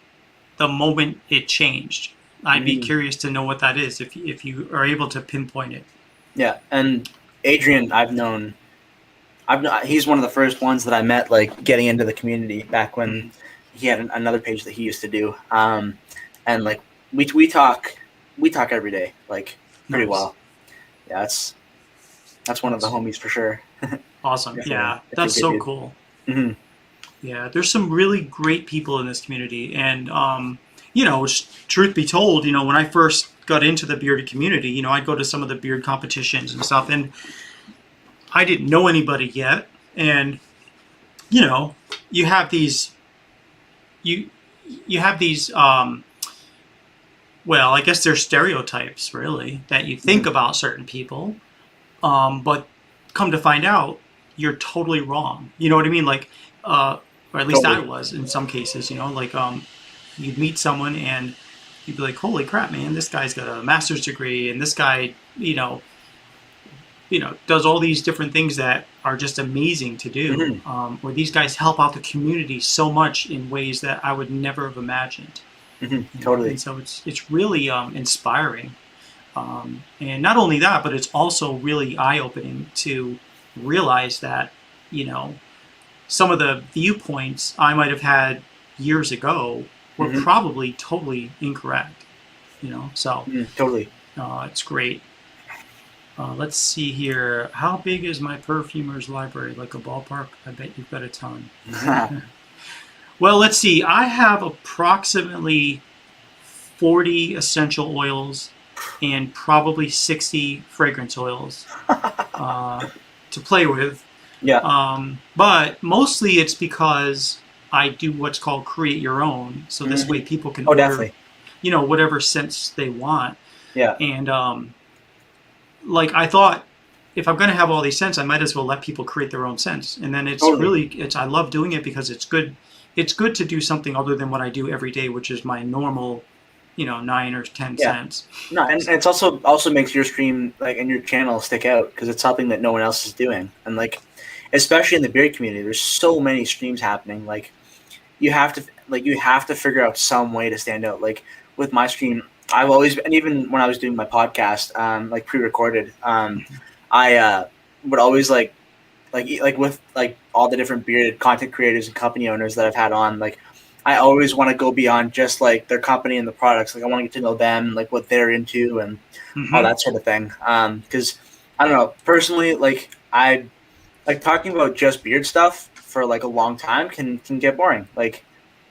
the moment it changed. I'd be curious to know what that is if you are able to pinpoint it.
Yeah, and Adrian, he's one of the first ones that I met like getting into the community back when he had another page that he used to do. And like we talk every day, like pretty well. Yeah, that's one of the homies for sure.
Awesome. Yeah, that's so cool.
Mm-hmm.
Yeah, there's some really great people in this community, and truth be told, when I first got into the bearded community, I'd go to some of the beard competitions and stuff, and I didn't know anybody yet, and you have these well, I guess they're stereotypes, really, that you think about certain people, but come to find out, you're totally wrong. You know what I mean? Like, or at least I was in some cases, like you'd meet someone and you'd be like, holy crap, man, this guy's got a master's degree, and this guy, does all these different things that are just amazing to do. Or these guys help out the community so much in ways that I would never have imagined.
Totally.
And so it's really inspiring. And not only that, but it's also really eye-opening to realize that, some of the viewpoints I might have had years ago were probably totally incorrect, so
totally.
It's great. Let's see here. How big is my perfumer's library? Like a ballpark? I bet you've got a ton. Well, let's see. I have approximately 40 essential oils and probably 60 fragrance oils to play with.
Yeah.
But mostly it's because I do what's called create your own. So this way people can order,
definitely.
Whatever scents they want.
Yeah.
And I thought, if I'm going to have all these scents, I might as well let people create their own scents. And then it's I love doing it because it's good. It's good to do something other than what I do every day, which is my normal, 9 or 10 cents.
No, and it's also makes your stream and your channel stick out because it's something that no one else is doing. And especially in the beard community, there's so many streams happening. You have to figure out some way to stand out. Like with my stream, I've always, and even when I was doing my podcast, pre-recorded, I would always with all the different bearded content creators and company owners that I've had on, I always want to go beyond just their company and the products. I want to get to know them, what they're into and all that sort of thing. Because I don't know, personally, I talking about just beard stuff for a long time can get boring.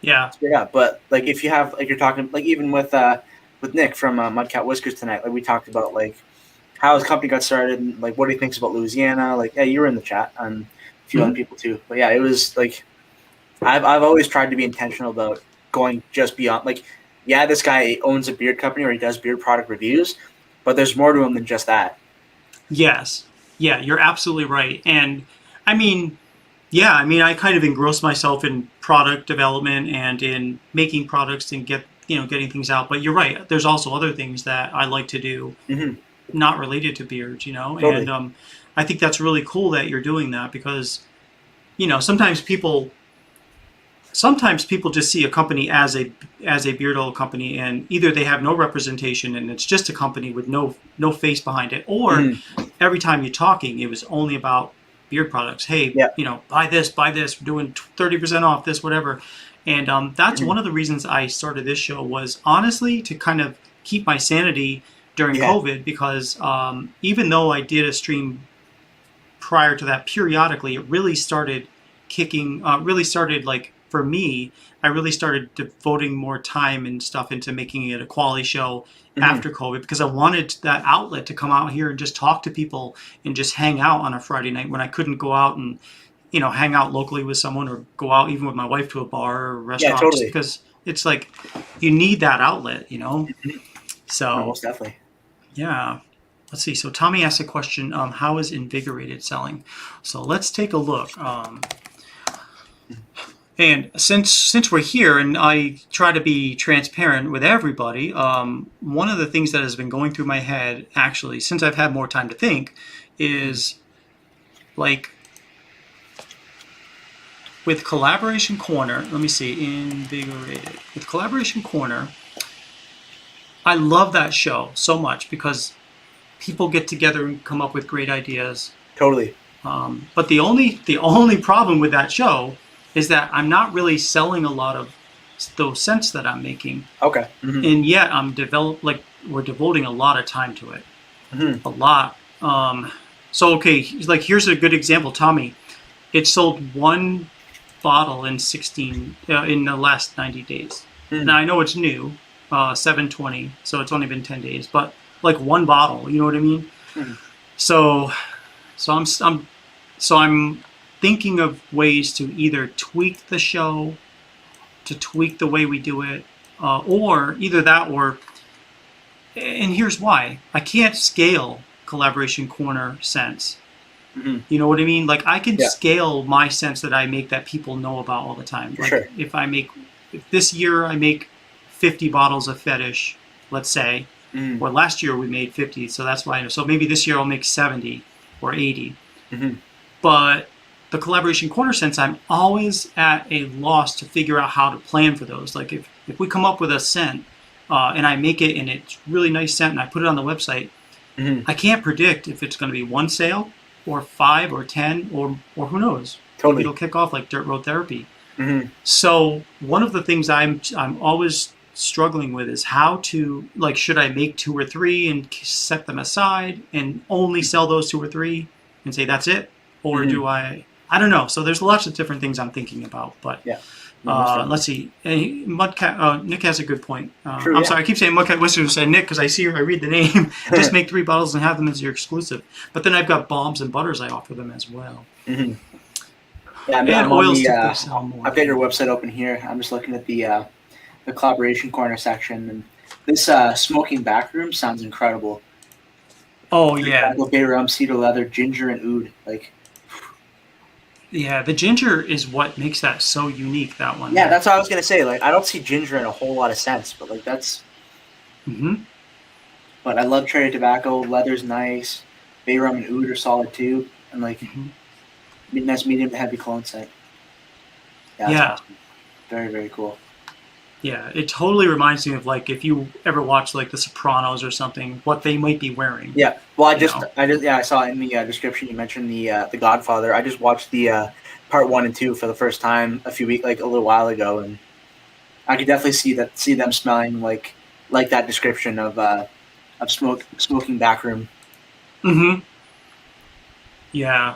Yeah.
But if you have you're talking even with Nick from Mudcat Whiskers tonight, we talked about how his company got started and what he thinks about Louisiana. Yeah, you were in the chat and a few other people too. But yeah, it was I've always tried to be intentional about going just beyond yeah, this guy owns a beard company or he does beard product reviews, but there's more to him than just that.
Yes. Yeah, you're absolutely right. And I mean, yeah, I mean, I kind of engross myself in product development and in making products and getting things out. But you're right. There's also other things that I like to do,
Hmm.
not related to beards, and
Totally.
I think that's really cool that you're doing that because, sometimes people just see a company as a beard oil company, and either they have no representation and it's just a company with no face behind it, or
Hmm.
every time you're talking it was only about beard products. Hey,
Yeah.
buy this, we're doing 30% off this, whatever. And that's
Hmm.
one of the reasons I started this show, was honestly to kind of keep my sanity during
Yeah.
COVID, because even though I did a stream prior to that periodically, it really started really started, like, for me, I really started devoting more time and stuff into making it a quality show
Hmm.
after COVID, because I wanted that outlet to come out here and just talk to people and just hang out on a Friday night when I couldn't go out and, hang out locally with someone, or go out even with my wife to a bar or a
Yeah,
restaurant, just
totally.
because it's like you need that outlet.
Mhm. No,
So,
most definitely.
yeah. Let's see. So Tommy asked a question, how is Invigorated selling? So let's take a look. And since we're here, and I try to be transparent with everybody, one of the things that has been going through my head, actually, since I've had more time to think, is, like, with Collaboration Corner. Let me see. Invigorated. With Collaboration Corner, I love that show so much because people get together and come up with great ideas.
Totally.
But the only problem with that show is that I'm not really selling a lot of those scents that I'm making,
Okay. Hmm.
and yet we're devoting a lot of time to it,
Hmm.
a lot. So okay, like, here's a good example. Tommy, it sold one bottle in the last 90 days.
Hmm.
Now I know it's new, 720, so it's only been 10 days, but like one bottle, you know what I mean?
Hmm.
So so I'm thinking of ways to either tweak the show, to tweak the way we do it, or either that, or, and here's why: I can't scale Collaboration Corner scents.
Hmm.
You know what I mean? Like, I can
Yeah,
scale my scents that I make that people know about all the time.
for
Like,
sure.
if this year I make 50 bottles of Fetish, let's say,
Hmm.
or last year we made 50, so that's why. So maybe this year I'll make 70 or 80.
Hmm.
But the Collaboration Corner sense, I'm always at a loss to figure out how to plan for those. Like, if we come up with a scent, and I make it and it's really nice scent and I put it on the website,
Hmm.
I can't predict if it's going to be one sale or 5 or 10, or who knows. Maybe
Totally.
it'll kick off like Dirt Road Therapy.
Hmm.
So one of the things I'm always struggling with is how to, like, should I make 2 or 3 and set them aside and only sell those 2 or 3 and say that's it, or
Hmm.
do I don't know. So there's lots of different things I'm thinking about, but
Yeah. No, most definitely.
let's see. Mudcat, Nick has a good point.
True.
I'm
Yeah.
sorry, I keep saying Mudcat Wizard, said Nick because I read the name. Just make 3 bottles and have them as your exclusive. But then I've got balms and butters I offer them as well,
Hmm. Yeah,
and
I'm on
oils
the.
typically sell more.
I've got your website open here. I'm just looking at the collaboration corner section, and this smoking back room sounds incredible.
Oh yeah,
Bay rum, cedar leather, ginger, and oud. Like,
yeah. The ginger is what makes that so unique. That one.
yeah, that's what I was gonna say. Like, I don't see ginger in a whole lot of sense, but like that's.
Mm-hmm.
But I love cherry tobacco. Leather's nice. Bay rum and oud are solid too, and like
Mm-hmm.
nice medium to heavy cologne scent. Yeah, that's
Yeah,
awesome. Very very cool.
yeah. It totally reminds me of, like, if you ever watch like The Sopranos or something, what they might be wearing.
Yeah. Well,
You know.
yeah, I saw in the description you mentioned the Godfather. I just watched the part 1 and 2 for the first time a little while ago, and I could definitely see them smelling like that description of smoking backroom.
Mm-hmm. Yeah.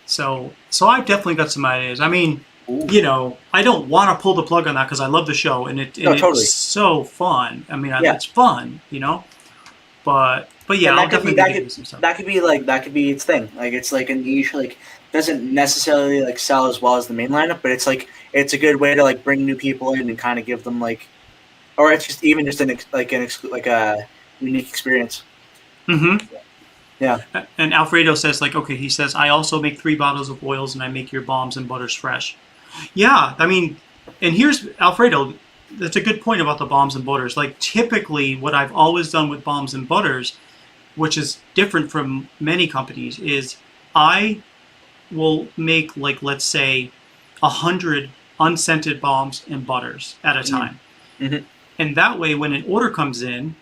So I've definitely got some ideas. I mean,
Ooh.
I don't want to pull the plug on that because I love the show and
No, totally.
it's so fun. I mean,
Yeah,
it's fun. But yeah,
and
I'll definitely be getting some stuff.
that could be its thing. Like it's like a niche. Like doesn't necessarily sell as well as the main lineup, but it's a good way to bring new people in and kind of give them or it's just even just like a unique experience.
Mm-hmm.
Yeah.
And Alfredo says, like, okay, he says, I also make 3 bottles of oils and I make your balms and butters fresh. Yeah, I mean, and here's Alfredo. That's a good point about the balms and butters. Like, typically, what I've always done with balms and butters, which is different from many companies, is I will make, like, let's say, 100 unscented balms and butters at a time.
Mm-hmm.
And that way, when an order comes in,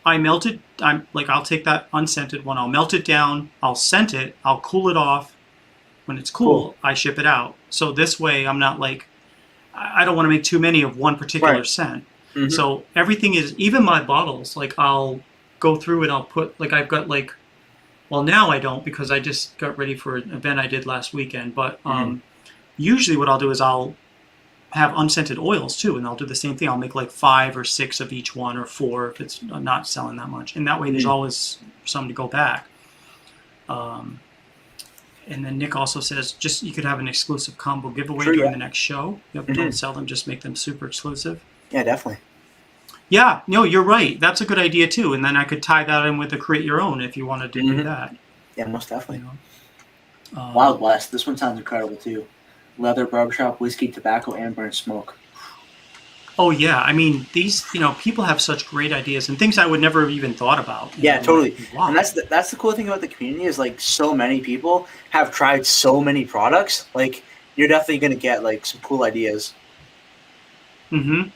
I melt it. I'll take that unscented one, I'll melt it down, I'll scent it, I'll cool it off. When it's cool, I ship it out. So this way, I'm not like, I don't want to make too many of one particular scent.
Mm-hmm.
So everything is, even my bottles, like I'll go through and I'll put, like I've got like, well now I don't because I just got ready for an event I did last weekend. But usually what I'll do is I'll have unscented oils too, and I'll do the same thing. I'll make like 5 or 6 of each one, or 4 if it's not selling that much. And that way there's always some to go back. And then Nick also says, just you could have an exclusive combo giveaway during the next show. Yep, don't sell them, just make them super exclusive.
Yeah, definitely.
Yeah, no, you're right. That's a good idea too. And then I could tie that in with the create your own if you wanted to do that.
Yeah, most definitely.
You know?
Wild West. This one sounds incredible too. Leather, barbershop, whiskey, tobacco, amber, and smoke.
Oh yeah, I mean these. People have such great ideas and things I would never have even thought about.
Yeah, totally.
Like, wow.
And that's the cool thing about the community is like so many people have tried so many products. Like you're definitely gonna get like some cool ideas.
Mm-hmm.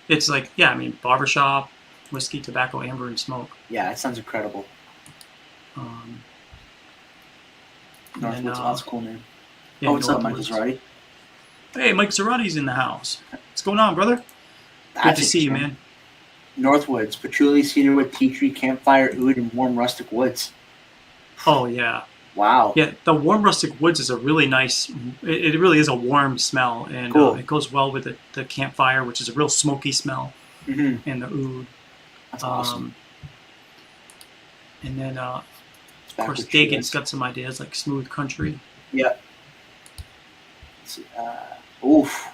It's like, yeah, I mean barbershop, whiskey, tobacco, amber, and smoke.
Yeah, it sounds incredible. Northwoods, that's a cool name. Yeah, what's up, Mike Zarati?
Hey, Mike Zarati's in the house. What's going on, brother? Good to see you, man.
Northwoods, patchouli, cedarwood, tea tree, campfire, oud, and warm rustic woods.
Oh, yeah.
Wow.
Yeah, the warm rustic woods is a really nice, it really is a warm smell. And
cool.
It goes well with the campfire, which is a real smoky smell.
Mm-hmm.
And the oud.
That's awesome.
And then, of course, Dagan's got some ideas like smooth country.
Yeah. Let's see. Oof.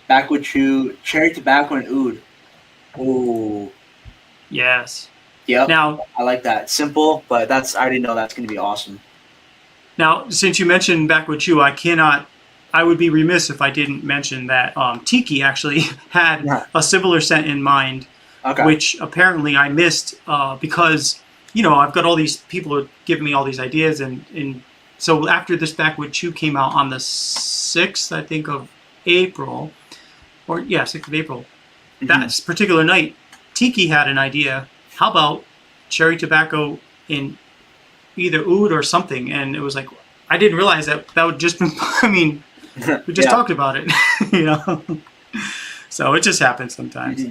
Backwood chew, cherry tobacco, and oud. Ooh.
Yes.
Yep.
Now,
I like that. Simple, but I already know that's going to be awesome.
Now, since you mentioned Backwood Chew, I would be remiss if I didn't mention that Tiki actually had a similar scent in mind, which apparently I missed because, I've got all these people who are giving me all these ideas. And so after this Backwood Chew came out on the 6th, I think, of April, 6th of April, that particular night, Tiki had an idea. How about cherry tobacco in either oud or something? And it was like, I didn't realize that would just been, we just talked about it, So it just happens sometimes.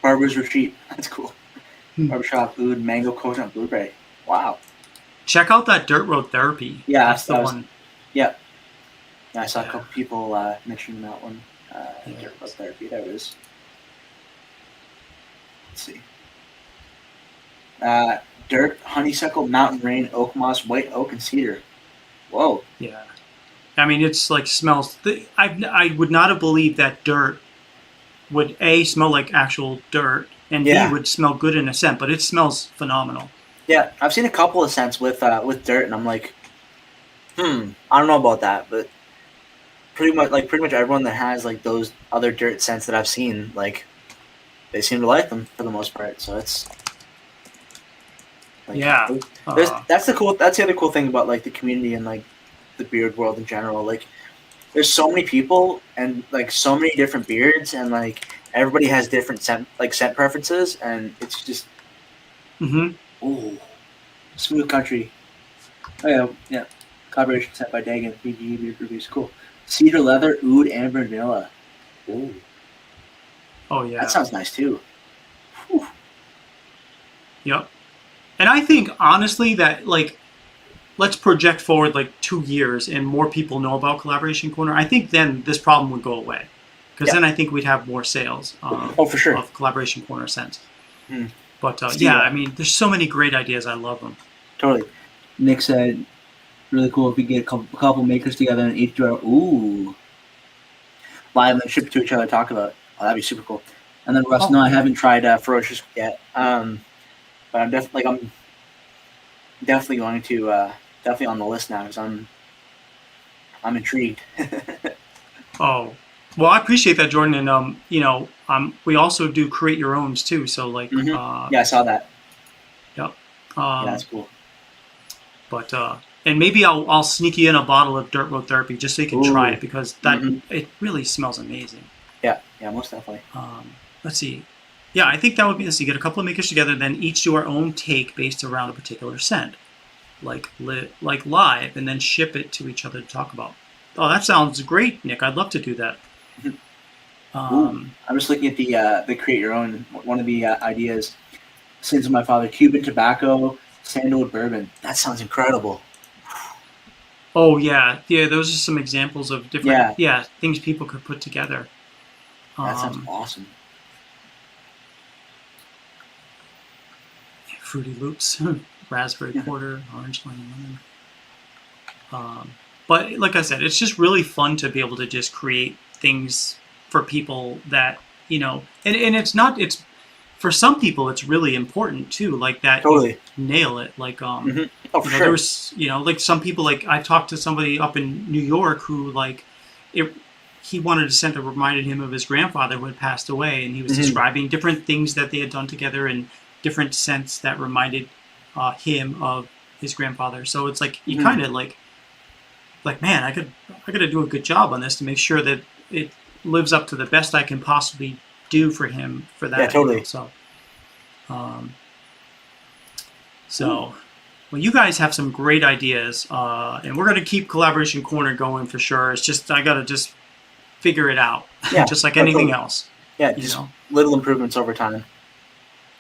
Barber's Retreat. That's cool. Barbershop, oud, mango, coconut, blueberry. Wow.
Check out that Dirt Road Therapy.
Yeah,
that's the one.
Yeah. I saw a couple people mentioning that one. Dirt Road Therapy. There it is. Let's see. Dirt, honeysuckle, mountain rain, oak moss, white oak, and cedar. Whoa.
Yeah. I mean, it's like smells. I would not have believed that dirt would A, smell like actual dirt, and B, would smell good in a scent, but it smells phenomenal.
Yeah, I've seen a couple of scents with dirt, and I'm like, I don't know about that, but pretty much everyone that has like those other dirt scents that I've seen, like, they seem to like them for the most part. So it's like, that's the other cool thing about like the community and like the beard world in general. Like, there's so many people and like so many different beards, and like everybody has different scent preferences, and it's just ooh, smooth country. Oh yeah, collaboration set by Dagan, BGE beard reviews. Cool. Cedar leather, oud, amber, and vanilla. Ooh.
Oh yeah,
that sounds nice too. Whew.
Yep. And I think honestly that, like, let's project forward like 2 years and more people know about Collaboration Corner. I think then this problem would go away, because then I think we'd have more sales.
For sure.
Of Collaboration Corner scents. But I mean, there's so many great ideas. I love them.
Totally. Nick said, really cool if we get a couple makers together and each do our live and ship to each other, talk about. Oh, that'd be super cool. And then Russ,
Oh,
no, I haven't tried Ferocious yet. But I'm definitely going to definitely on the list now because I'm intrigued.
oh. Well, I appreciate that, Jordan. And we also do create your owns too. So like,
Yeah, I saw that.
yep.
Yeah, that's cool.
But and maybe I'll sneak you in a bottle of Dirt Road Therapy just so you can try
Ooh.
it, because it really smells amazing.
Yeah, most definitely.
Let's see. Yeah, I think that would be this. You get a couple of makers together, then each do our own take based around a particular scent, like live, and then ship it to each other to talk about. Oh, that sounds great, Nick. I'd love to do that.
I'm just looking at the create your own. One of the ideas, sins of my father: Cuban tobacco, sandalwood bourbon. That sounds incredible.
Oh yeah. Those are some examples of different things people could put together.
That sounds awesome.
Fruity Loops, raspberry porter, orange lemon. But like I said, it's just really fun to be able to just create things for people that, and it's for some people it's really important too, like that.
Totally.
You nail it. Like
Oh, for sure.
there's like some people, like I talked to somebody up in New York who like he wanted a scent that reminded him of his grandfather who had passed away, and he was describing different things that they had done together and different scents that reminded him of his grandfather. So it's like you kind of like man, I gotta do a good job on this to make sure that it lives up to the best I can possibly do for him for that.
Yeah, totally.
Well, you guys have some great ideas, and we're gonna keep Collaboration Corner going for sure. It's just I gotta just figure it out, just like anything else.
Yeah, just little improvements over time.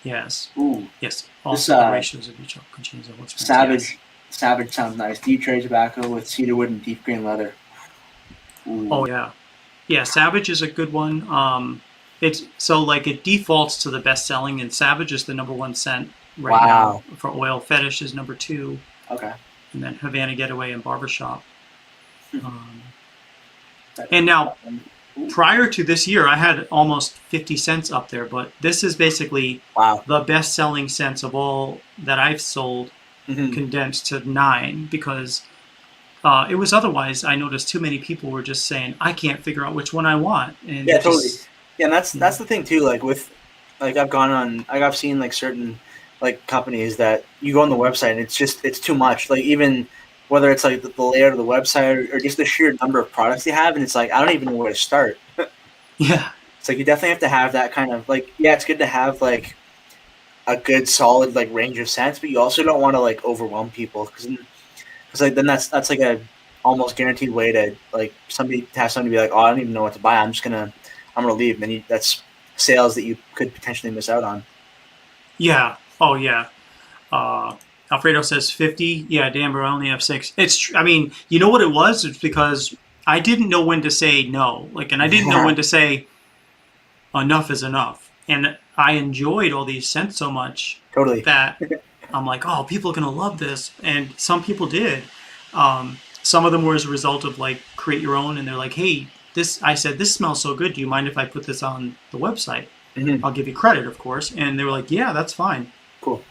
Yes.
Ooh.
Yes. Also, the ratios of each continues.
Savage. Savage sounds nice. Deep tray tobacco with cedar wood and deep green leather. Ooh.
Oh yeah, yeah. Savage is a good one. It's so like it defaults to the best selling, and Savage is the #1 scent right now. For oil, Fetish is #2.
Okay.
And then Havana Getaway and Barbershop. And now, prior to this year, I had almost 50 cents up there, but this is basically the best selling scents of all that I've sold. Condensed to 9, because it was otherwise. I noticed too many people were just saying, "I can't figure out which one I want." And
totally. Yeah, and that's the thing too. Like with, like I've seen like certain like companies that you go on the website and it's too much. Like even whether it's like the layout of the website or just the sheer number of products they have, and it's like I don't even know where to start.
Yeah,
it's like you definitely have to have that kind of like it's good to have like a good solid like range of scents, but you also don't want to like overwhelm people because like then that's like a almost guaranteed way to like somebody to be like, oh, I don't even know what to buy, I'm gonna leave, and that's sales that you could potentially miss out on.
Yeah. Oh yeah. Alfredo says 50. Yeah, damn, bro, I only have 6. I mean, you know what it was? It's because I didn't know when to say no, and I didn't know when to say enough is enough. And I enjoyed all these scents so much that I'm like, oh, people are going to love this. And some people did. Some of them were as a result of like create your own. And they're like, hey, I said, this smells so good. Do you mind if I put this on the website? I'll give you credit, of course. And they were like, yeah, that's fine.
Cool.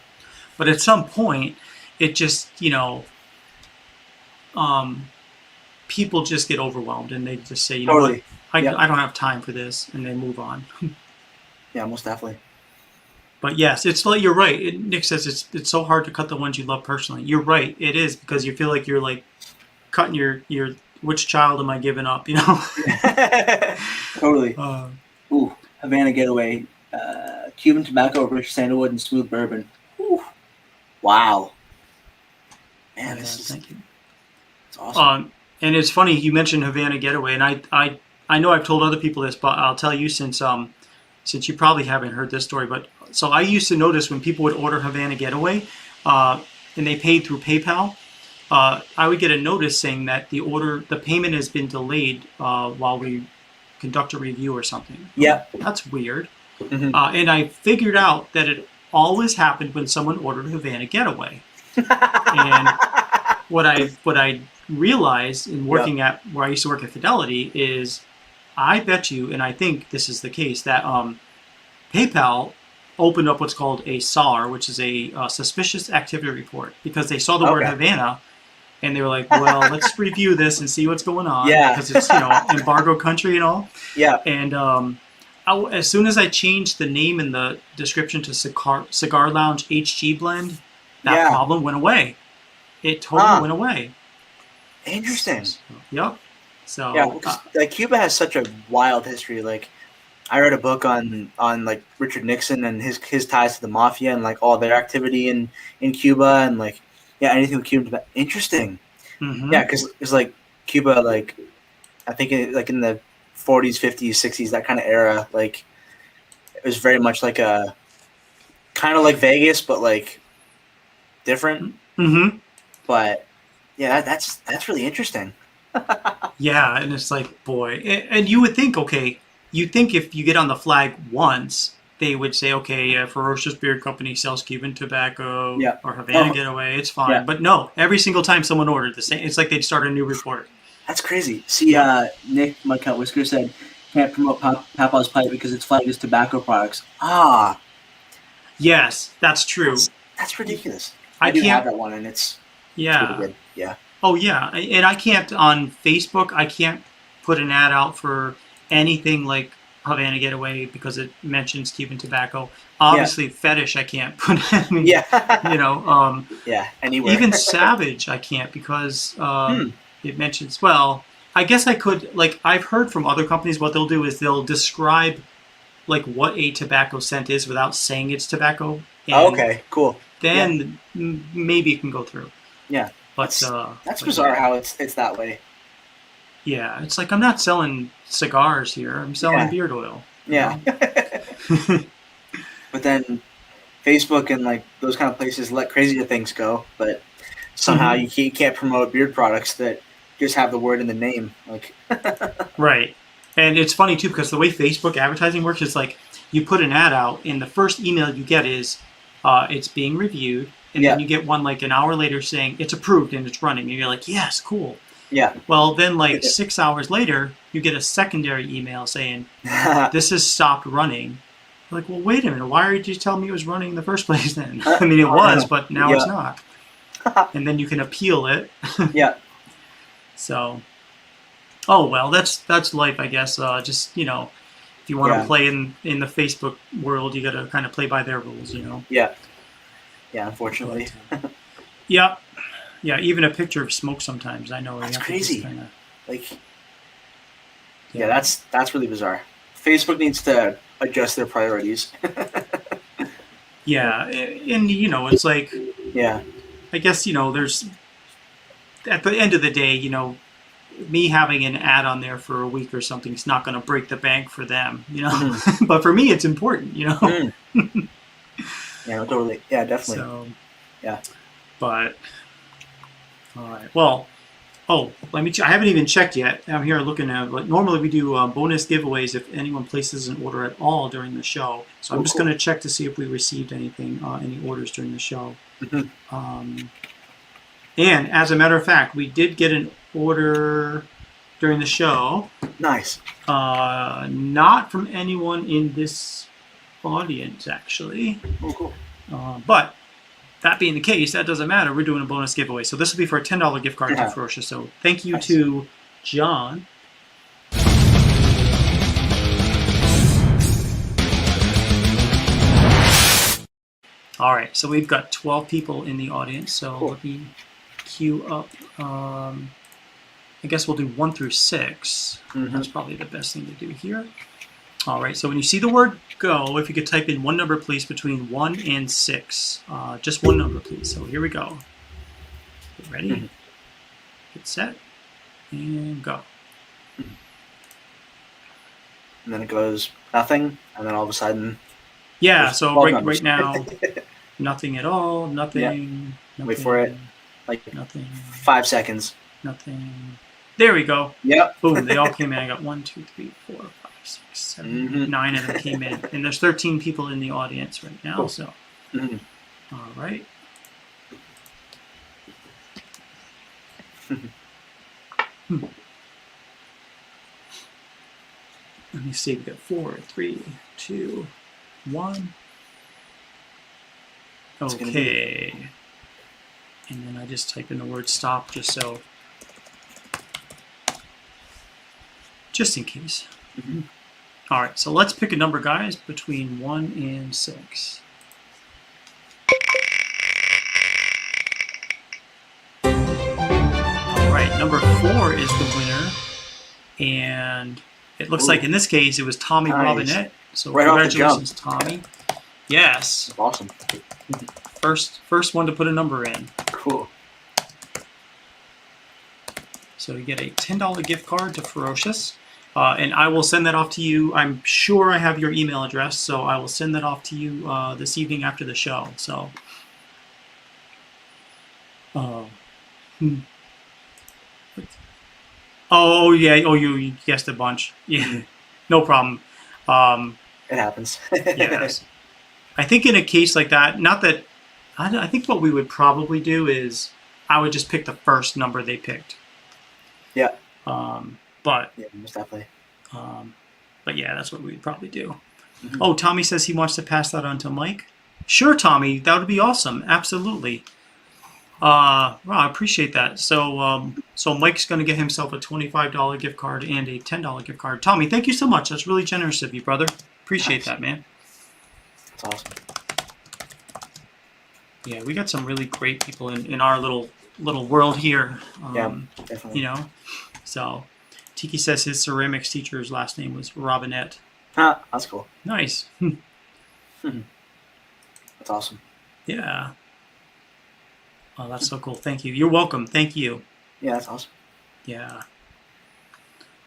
But at some point, it just, people just get overwhelmed and they just say, you know what, I don't have time for this. And they move on.
Yeah, most definitely.
But yes, it's like you're right. Nick says it's so hard to cut the ones you love personally. You're right. It is, because you feel like you're like cutting your which child am I giving up?
Totally. Ooh, Havana Getaway, Cuban tobacco, rich sandalwood, and smooth bourbon. Ooh. Wow. Man,
thank you.
It's awesome.
And it's funny you mentioned Havana Getaway, and I know I've told other people this, but I'll tell you since you probably haven't heard this story. But so I used to notice when people would order Havana Getaway, and they paid through PayPal, I would get a notice saying that the payment has been delayed while we conduct a review or something.
Yeah,
that's weird. And I figured out that it always happened when someone ordered Havana Getaway. And what I realized in working at where I used to work at Fidelity is I bet you, and I think this is the case, that PayPal opened up what's called a SAR, which is a suspicious activity report, because they saw the word
Okay.
Havana and they were like, well, let's review this and see what's going on,
Yeah.
because it's, embargo country and all.
Yeah.
And as soon as I changed the name in the description to Cigar Lounge HG Blend, that
Yeah.
problem went away. It totally
Ah,
went away.
interesting.
Yep.
Yeah,
So,
because like Cuba has such a wild history. Like I read a book on like Richard Nixon and his ties to the mafia and like all their activity in Cuba and like yeah anything with Cuba. Interesting.
mm-hmm.
Yeah, because it's like Cuba, like I think like in the 40s, 50s, 60s, that kind of era, like it was very much like a kind of like Vegas, but like different.
Mm-hmm.
But yeah, that's really interesting.
Yeah, and it's like, boy, and you would think, okay, you think if you get on the flag once, they would say, okay, Ferocious Beard Company sells Cuban tobacco
Yeah.
or Havana
Oh,
Getaway, it's
yeah.
fine. But no, every single time someone ordered the same, it's like they'd start a new report.
That's crazy. See,
Yep.
Nick Marquette Whisker said can't promote Papa's pipe because it's flagged as tobacco products. Ah,
Yes, that's true.
that's ridiculous.
I
I do have
can't.
that one, and it's really
Yeah.
good. Yeah.
Oh yeah, and I can't on Facebook. I can't put an ad out for anything like Havana Getaway because it mentions Cuban tobacco.
Yeah.
Obviously, fetish I can't put. I mean,
Yeah. Yeah. Anywhere.
even Savage I can't because
Hmm.
it mentions. Well, I guess I could. Like I've heard from other companies, what they'll do is they'll describe like what a tobacco scent is without saying it's tobacco,
Oh,
and
okay. Cool. Yeah.
then maybe it can go through.
Yeah.
But
That's
but
bizarre
yeah.
how it's that way.
Yeah, it's like I'm not selling cigars here. I'm selling
Yeah.
beard oil. You
Yeah. But then Facebook and like those kind of places let crazier things go, but somehow
hmm
you can't promote beard products that just have the word in the name. Like,
Right. And it's funny too because the way Facebook advertising works is like you put an ad out, and the first email you get is it's being reviewed, and then
yeah,
you get one like an hour later saying it's approved and it's running, and you're like, yes, cool.
yeah,
Well, then like 6 hours later, you get a secondary email saying this has stopped running. You're like, well, wait a minute. Why did you tell me it was running in the first place then? I mean, it was, but now it's
yeah,
not. And then you can appeal it.
yeah,
So, oh well, that's life, I guess. Just if you want to
yeah,
play in the Facebook world, you got to kind of play by their rules.
yeah, yeah. Unfortunately,
But, yeah, yeah. Even a picture of smoke sometimes. I know you
that's
have to just
crazy.
kind of
Like, yeah,
yeah.
that's really bizarre. Facebook needs to adjust their priorities.
Yeah, and it's like
Yeah,
I guess there's at the end of the day, me having an ad on there for a week or something is not going to break the bank for them.
hmm
But for me, it's important.
mm. Yeah, no, totally. Yeah, definitely.
So,
Yeah.
but all right. Well, oh, let me. I haven't even checked yet. I'm here looking at. But normally we do bonus giveaways if anyone places an order at all during the show. So I'm
Oh,
just
cool.
going to check to see if we received anything, any orders during the show.
Mhm.
And as a matter of fact, we did get an order during the show.
Nice.
Not from anyone in this audience, actually.
Oh, cool.
But that being the case, that doesn't matter. We're doing a bonus giveaway. So this will be for a $10 gift card
Yeah.
to Ferocious. So thank you
Nice.
to John. All right, so we've got 12 people in the audience. So
Cool.
let me queue up. I guess we'll do 1 through 6.
Mhm.
That's probably the best thing to do here. All right, so when you see the word go, if you could type in one number, please, between 1 and 6. Just one number, please. So here we go. Get ready,
Mhm.
get set, and go.
And then it goes nothing, and then all of a sudden,
Yeah,
there's
so
12
right
numbers.
now, nothing at all, nothing, nothing,
Wait for it. Like
nothing,
5 seconds.
nothing. There we go.
Yep.
Boom, they all came in. I got 1, 2, 3, 4, 5, 6, 7,
Mhm.
9 of them came in. And there's 13 people in the audience right now,
Cool.
so.
Mhm.
All right. me see. We got 4, 3, 2, 1. Okay. And then I just type in the word stop just in case.
Mm-hmm.
All right, so let's pick a number, guys, between 1 and 6. All right, number 4 is the winner. And it looks like in this case it was Tommy Robinette. So
right
congratulations, Tommy. Yes.
That's awesome.
First one to put a number in.
Cool.
So you get a $10 gift card to Ferocious. And I will send that off to you. I'm sure I have your email address, so I will send that off to you this evening after the show. So, oh yeah, you guessed a bunch. Yeah, no problem.
It happens.
Yes, I think in a case like that, not that I think what we would probably do is I would just pick the first number they picked.
Yeah.
But
yeah, most definitely.
But yeah, that's what we'd probably do.
Mm-hmm.
Oh, Tommy says he wants to pass that on to Mike. Sure, Tommy, that would be awesome. Absolutely. Wow, I appreciate that. So, so Mike's going to get himself a $25 gift card and a $10 gift card. Tommy, thank you so much. That's really generous of you, brother. Appreciate that, man.
That's awesome.
Yeah, we got some really great people in our little world here.
Yeah, definitely.
You know, so Tiki says his ceramics teacher's last name was Robinette.
That's cool.
Nice.
That's awesome.
Yeah. Oh, that's so cool. Thank you. You're welcome. Thank you.
Yeah, that's awesome.
Yeah.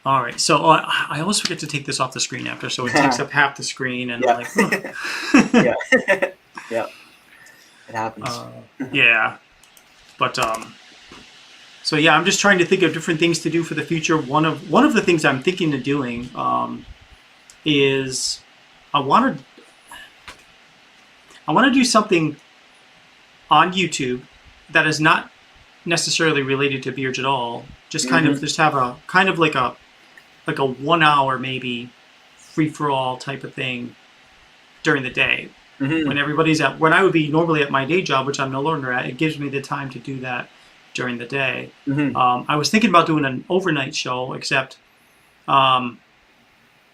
All right. So I always forget to take this off the screen after, so it takes up half the screen, and I'm like,
yeah, yeah, it happens.
Yeah, but so yeah, I'm just trying to think of different things to do for the future. One of the things I'm thinking of doing is I want to do something on YouTube that is not necessarily related to beards at all. Just kind of just have a kind of like a 1 hour maybe free for all type of thing during the day when everybody's when I would be normally at my day job, which I'm no longer at. It gives me the time to do that during the day. I was thinking about doing an overnight show, except the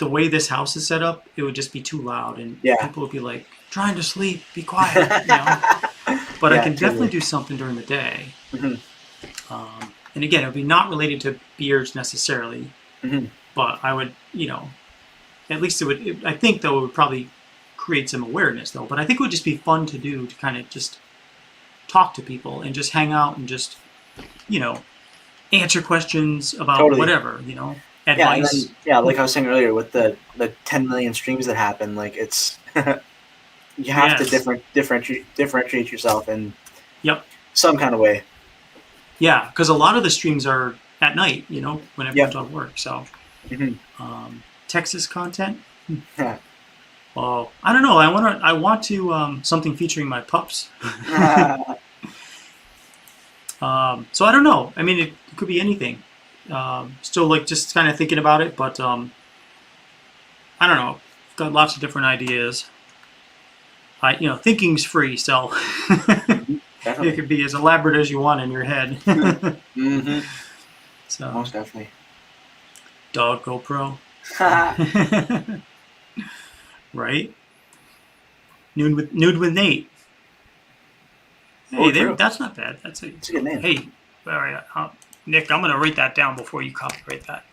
way this house is set up, it would just be too loud, and people would be like, trying to sleep, be quiet, you know. But I can definitely do something during the day. And again, it would be not related to beards necessarily, but I would, you know, at least it would, I think though it would probably create some awareness though, but I think it would just be fun to do, to kind of just talk to people and just hang out and just, you know, answer questions about whatever, you know, advice.
Like I was saying earlier, with the 10 million streams that happen, like it's, you have to differentiate yourself in some kind of way.
Yeah, because a lot of the streams are at night, you know, when everyone's on work. So, Texas content. Well, I don't know. I want to something featuring my pups. So I don't know. I mean, it could be anything. Still, like, just kind of thinking about it, but I don't know. I've got lots of different ideas. Thinking's free, so it could be as elaborate as you want in your head. So
most definitely.
Dog GoPro. Right? Nude with Nate. Hey, that's not bad. It's a
good name.
Hey, all right, Nick, I'm gonna write that down before you copyright that.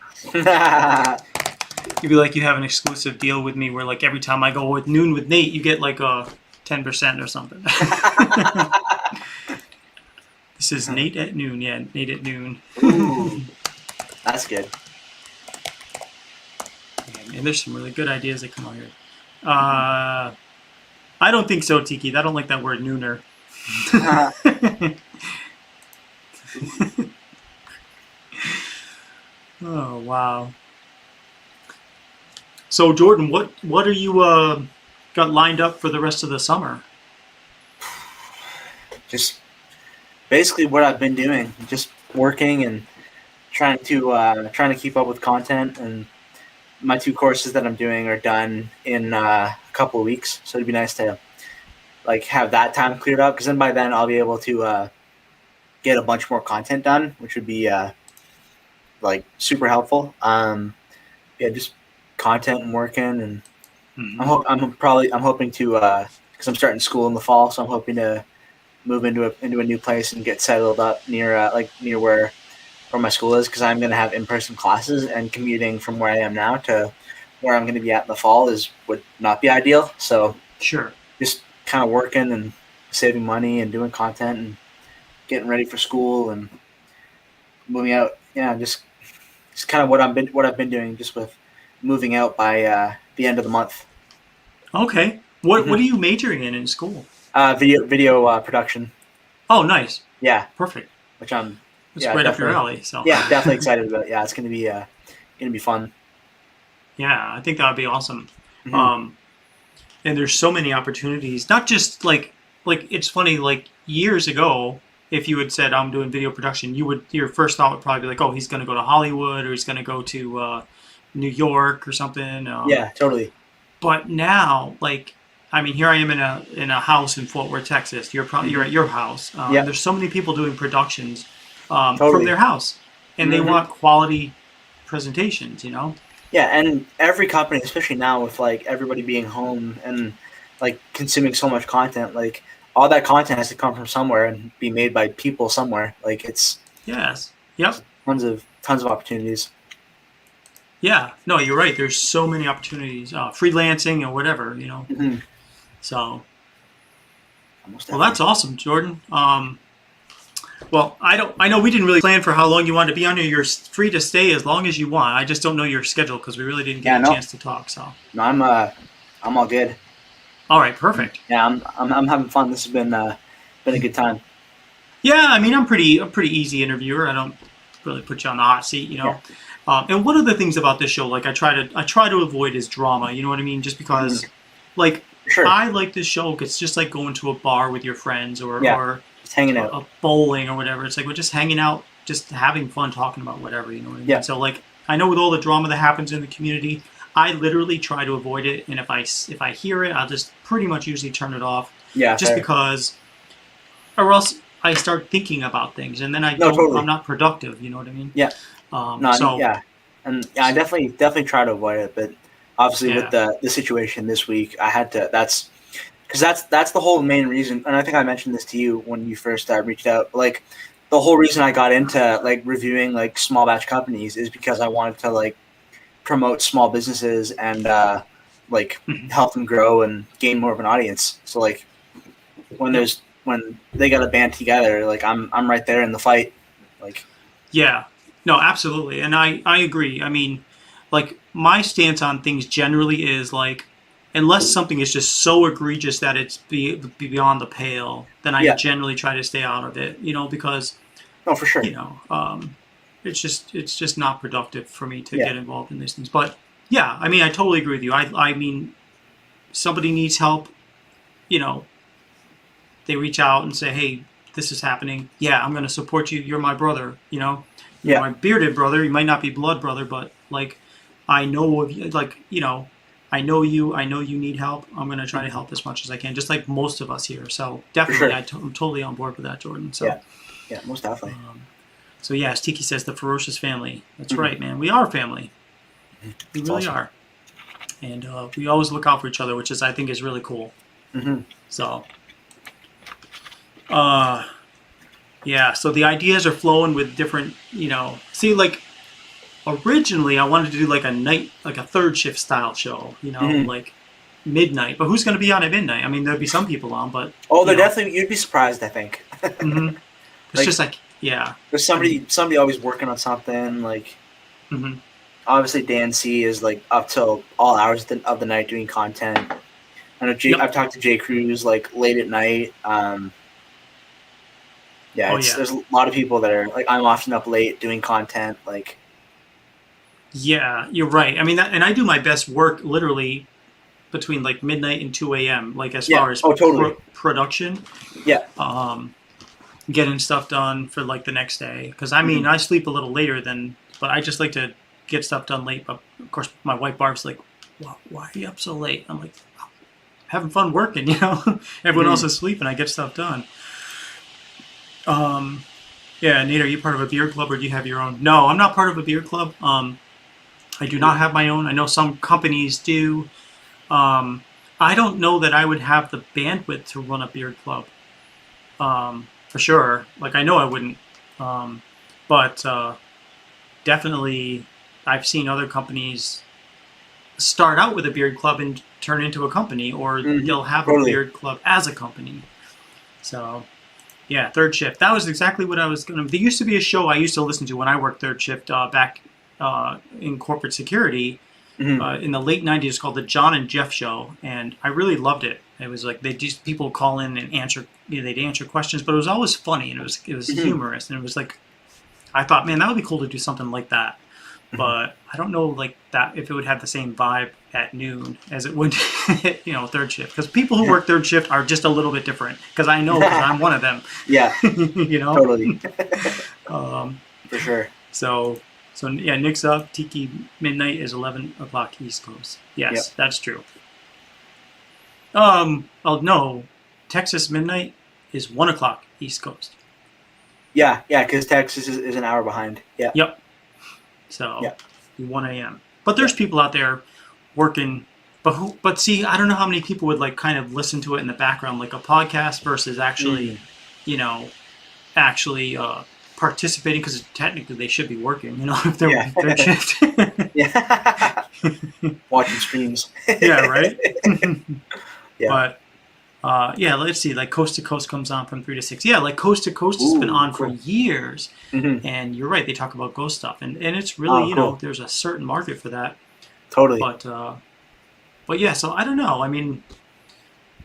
You'd be like, you have an exclusive deal with me where, like, every time I go with Noon with Nate, you get like a 10% or something. This is Nate at Noon. Yeah, Nate at Noon.
Ooh, that's good.
And there's some really good ideas that come out here. I don't think so, Tiki. I don't like that word nooner. Oh, wow. So, Jordan, what are you got lined up for the rest of the summer?
Just basically what I've been doing, just working and trying to keep up with content and my 2 courses that I'm doing are done in a couple of weeks, so it'd be nice to like have that time cleared up, because then by then I'll be able to get a bunch more content done, which would be like super helpful. Yeah, just content and working, and
Mhm.
I'm hoping to because I'm starting school in the fall, so I'm hoping to move into a new place and get settled up near where my school is, because I'm going to have in-person classes, and commuting from where I am now to where I'm going to be at in the fall would not be ideal. So
Sure.
just kind of working and saving money and doing content and getting ready for school and moving out. Yeah, just kind of what I've been doing, just with moving out by the end of the month.
Okay. What are you majoring in school?
Video production.
Oh, nice.
Yeah,
Perfect.
which I'm
It's
yeah
right up your
definitely
alley. So,
definitely excited about. Yeah, it's gonna be fun.
yeah, I think that would be awesome.
Hmm.
Um, and there's so many opportunities. Not just like it's funny. Like years ago, if you had said I'm doing video production, your first thought would probably be like, oh, he's going to go to Hollywood or he's going to go to New York or something.
Yeah, totally.
But now, like, I mean, here I am in a house in Fort Worth, Texas. You're
Hmm.
at your house.
Yeah,
There's so many people doing productions from
totally.
their house, and they
Hmm.
want quality presentations. You know.
Yeah, and every company, especially now with like everybody being home and like consuming so much content, like all that content has to come from somewhere and be made by people somewhere. Like
Yes. Yep.
it's tons of opportunities.
Yeah. No, you're right. There's so many opportunities, freelancing or whatever. You know.
Hmm.
So,
Almost
well, that's
definitely.
awesome, Jordan. Well, I don't. I know we didn't really plan for how long you wanted to be on here. You're free to stay as long as you want. I just don't know your schedule because we really didn't get
Yeah,
a
no,
chance to talk. So,
no, I'm all good.
all right, perfect.
Yeah, I'm having fun. This has been a good time.
Yeah, I mean, I'm pretty easy interviewer. I don't really put you on the hot seat, you
Yeah,
know. And one of the things about this show, like I try to avoid is drama. You know what I mean? Just
hmm,
because, like,
for sure.
I like this show. It's just like going to a bar with your friends or
Yeah,
or
just hanging out.
a bowling or whatever. It's like we're just hanging out, just having fun, talking about whatever. You know what I mean?
Yeah,
So like, I know with all the drama that happens in the community, I literally try to avoid it. And if I hear it, I'll just pretty much usually turn it off,
yeah,
just
fair.
because, or else I start thinking about things and then
No,
I'm
totally.
not productive. You know what I mean?
Yeah, no,
So
yeah, and yeah, I definitely try to avoid it, but obviously with
yeah.
the situation this week, I had to. That's because that's the whole main reason, and I think I mentioned this to you when you first reached out. Like the whole reason I got into like reviewing like small batch companies is because I wanted to like promote small businesses and like
Mhm.
help them grow and gain more of an audience. So like
Yep.
when they got a band together, like I'm right there in the fight. Like
Yeah. No, absolutely. And I agree. I mean, like my stance on things generally is like unless something is just so egregious that it's beyond the pale, then I
yeah,
generally try to stay out of it, you know, because,
no, for
you
sure.
know, it's just not productive for me to
Yeah,
get involved in these things. But yeah, I mean, I totally agree with you. I mean, somebody needs help, you know, they reach out and say, "Hey, this is happening. Yeah, I'm going to support you. You're my brother. You know, you're
yeah,
my bearded brother. You might not be blood brother, but like, I know of you. Like, you know, I know you. I know you need help. I'm going to try to help as much as I can, just like most of us here. So
for
definitely,
sure.
I'm totally on board with that, Jordan. So,
Yeah, yeah, most definitely.
um, so yeah, as Tiki says, the ferocious family. That's
Hmm.
right, man. We are family. We
That's
really
awesome.
are, and we always look out for each other, which is I think is really cool.
Hmm.
So. Uh, Yeah, so the ideas are flowing with different, see, like originally I wanted to do like a night, like a third shift style show,
Hmm.
like midnight. But who's going to be on at midnight? I mean, there'd be some people on, but
Oh, they're definitely. You'd be surprised. I think.
hmm it's
Like
just like, yeah,
there's
I mean,
somebody always working on something. Like
hmm
obviously Dan C is like up till all hours of the night doing content. I know
yep,
I've talked to Jay Cruz like late at night. Yeah,
oh
it's
yeah,
there's a lot of people that are like I'm often up late doing content. Like
yeah, you're right. I mean, and I do my best work literally between like midnight and 2 a.m. Like as
yeah,
far as
oh totally,
production,
yeah,
um, getting stuff done for like the next day. Because I mean,
hmm,
I sleep a little later than, but I just like to get stuff done late. But of course, my wife Barb's like, why are you up so late? I'm like, having fun working, you know. Everyone else is sleeping. I get stuff done. Yeah, Nate, are you part of a beer club, or do you have your own? No, I'm not part of a beer club. I do not have my own. I know some companies do. I don't know that I would have the bandwidth to run a beer club. For sure. Like, I know I wouldn't. But definitely, I've seen other companies start out with a beard club and turn into a company, or they'll have a beard club as a company. So, yeah, Third Shift. That was exactly what I was going to... There used to be a show I used to listen to when I worked Third Shift back in corporate security in the late 90s, called the John and Jeff Show, and I really loved it. It was like people call in and answer, they'd answer questions, but it was always funny, and it was humorous, and it was like, I thought, man, that would be cool to do something like that. But I don't know, like, that if it would have the same vibe at noon as it would, Third Shift. Because people who work Third Shift are just a little bit different. Because I know, because I'm one of them.
Yeah. Totally. For sure.
So yeah, Nick's up. Tiki midnight is 11 o'clock East Coast. Yes, that's true. Oh no, Texas midnight is 1 o'clock East Coast.
Yeah, because Texas is an hour behind. Yeah.
Yep. So 1 a.m. But there's people out there working, but see, I don't know how many people would like kind of listen to it in the background, like a podcast, versus actually, participating, because technically they should be working, if they're working third shift.
Yeah. Watching streams.
Yeah, right?
Yeah.
But let's see, like Coast to Coast comes on from 3 to 6. Yeah, like Coast to Coast has been on for years. And you're right, they talk about ghost stuff. And it's really, there's a certain market for that.
Totally.
But yeah, so I don't know. I mean,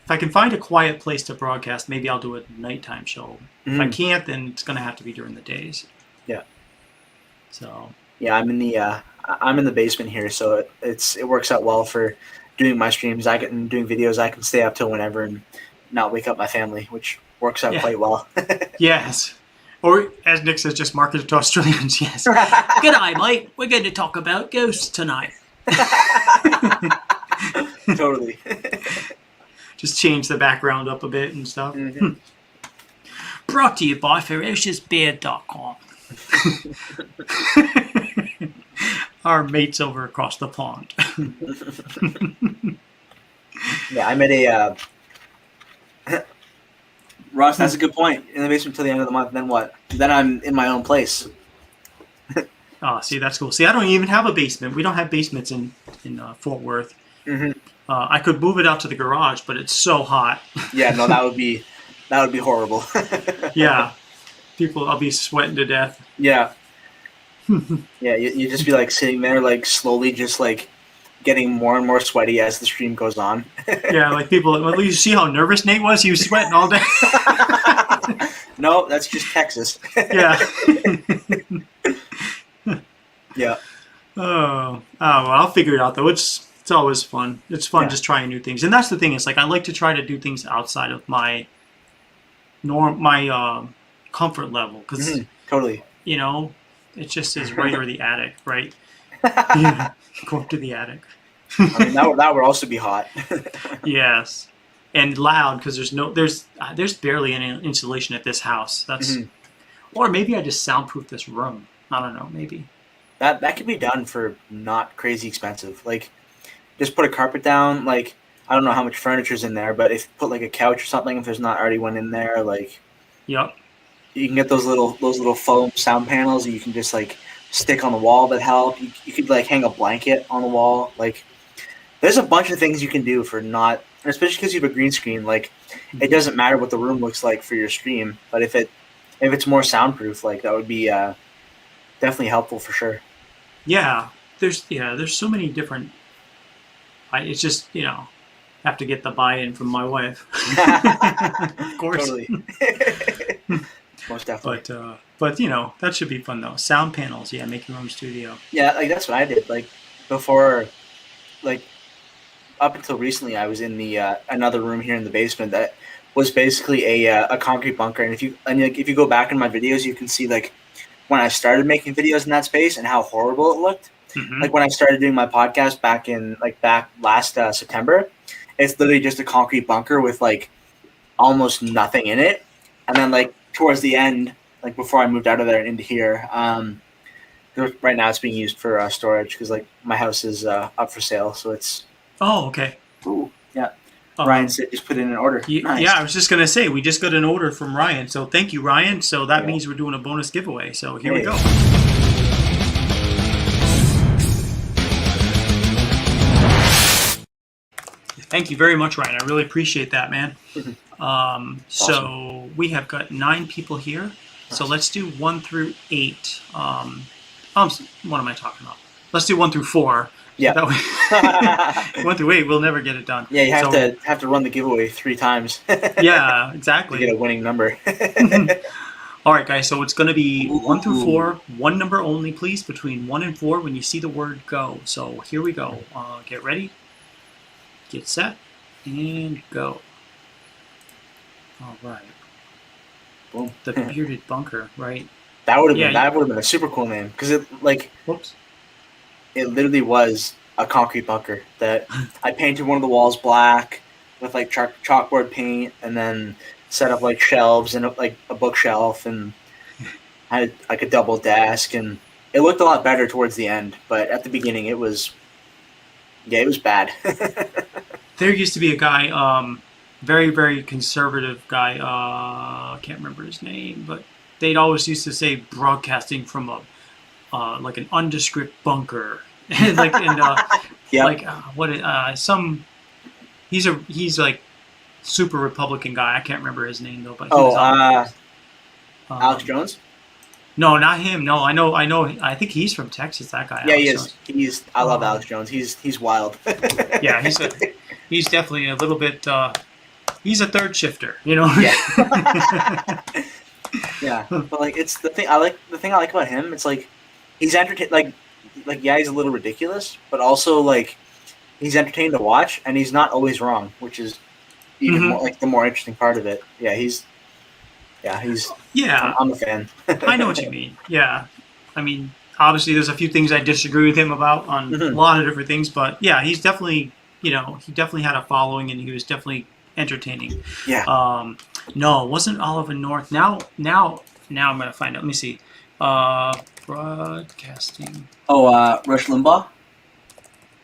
if I can find a quiet place to broadcast, maybe I'll do a nighttime show. If I can't, then it's going to have to be during the days.
Yeah.
So.
Yeah, I'm in the basement here, so it works out well for doing my streams. Doing videos. I can stay up till whenever and not wake up my family, which works out quite well.
Yes. Or, as Nick says, just market it to Australians. Yes. G'day, mate. We're going to talk about ghosts tonight.
Totally.
Just change the background up a bit and stuff. Brought to you by FerociousBeard.com. Our mates over across the pond.
Yeah, I'm at a... Ross, that's a good point. In the basement until the end of the month, then what? Then I'm in my own place.
Oh, see, that's cool. See, I don't even have a basement. We don't have basements in Fort Worth. I could move it out to the garage, but it's so hot.
Yeah, no, that would be horrible.
Yeah, I'll be sweating to death.
Yeah. Yeah, you just be like sitting there, like slowly, just like getting more and more sweaty as the stream goes on.
Yeah, like people. Well, you see how nervous Nate was? He was sweating all day.
No, that's just Texas.
Yeah.
Yeah.
Well, I'll figure it out though. It's always fun. It's fun just trying new things, and that's the thing. It's like I like to try to do things outside of my comfort level, because
totally.
It just is right or the attic, right? Yeah, go up to the attic.
I mean, that would also be hot.
Yes, and loud, because there's barely any insulation at this house. That's or maybe I just soundproof this room. I don't know. Maybe
that could be done for not crazy expensive. Like, just put a carpet down. Like, I don't know how much furniture's in there, but if put like a couch or something, if there's not already one in there, like.
Yep.
You can get those little foam sound panels that you can just like stick on the wall that help. You could like hang a blanket on the wall. Like, there's a bunch of things you can do for not, especially because you have a green screen. Like, it doesn't matter what the room looks like for your stream, but if it's more soundproof, like that would be definitely helpful for sure.
Yeah, there's so many different. It's just have to get the buy-in from my wife. Of course.
Totally. Most definitely.
But that should be fun though. Sound panels, make your own studio.
Yeah, like that's what I did. Like before, like up until recently, I was in the another room here in the basement that was basically a concrete bunker. And if you go back in my videos, you can see like when I started making videos in that space and how horrible it looked.
Mhm.
like when I started doing my podcast back last September, it's literally just a concrete bunker with like almost nothing in it. And then like towards the end, like before I moved out of there and into here, right now it's being used for storage because like my house is up for sale, so it's
Oh, okay.
ooh yeah. Ryan
Um,
said just put in an order.
yeah,
Nice.
I was just gonna say we just got an order from Ryan, so thank you, Ryan. So that
Yeah.
means we're doing a bonus giveaway. So here we
Hey.
go. Thank you very much, Ryan. I really appreciate that, man. So we have got 9 people here. So let's do 1 through 8. What am I talking about? Let's do 1 through 4.
Yeah.
That way, 1 through 8, we'll never get it done.
Yeah, you have to run the giveaway 3 times.
Yeah,
To
exactly.
get a winning number.
All right, guys. So it's going to be 1 through 4,
Ooh.
one number only, please, between 1 and 4 when you see the word go. So here we go. Get ready, get set, and go. All right.
Boom.
The bearded bunker, right?
That would have
Yeah.
been a super cool name because
Whoops.
it literally was a concrete bunker that I painted one of the walls black with like chalkboard paint, and then set up like shelves and like a bookshelf, and had like a double desk, and it looked a lot better towards the end. But at the beginning, it was bad.
There used to be a guy, very, very conservative guy. I can't remember his name, but they'd always used to say broadcasting from a like an undescript bunker, and like
Yep.
like he's like super Republican guy. I can't remember his name though, but he was on,
Alex Jones.
No, not him. No, I know. I think he's from Texas. That guy.
Yeah,
Alex
he is.
Jones.
I love Alex Jones. He's wild.
Yeah, he's definitely a little bit. He's a third shifter, you know.
Yeah. Yeah, but like it's the thing I like about him. It's like he's entertained. Like yeah, he's a little ridiculous, but also like he's entertaining to watch, and he's not always wrong, which is even more like the more interesting part of it. Yeah, he's.
Yeah,
I'm a fan.
I know what you mean. Yeah, I mean, obviously, there's a few things I disagree with him about on a lot of different things, but yeah, he's definitely, he definitely had a following, and he was definitely entertaining.
Yeah.
No, it wasn't Oliver North. Now I'm gonna find out. Let me see. Broadcasting.
Oh, Rush Limbaugh.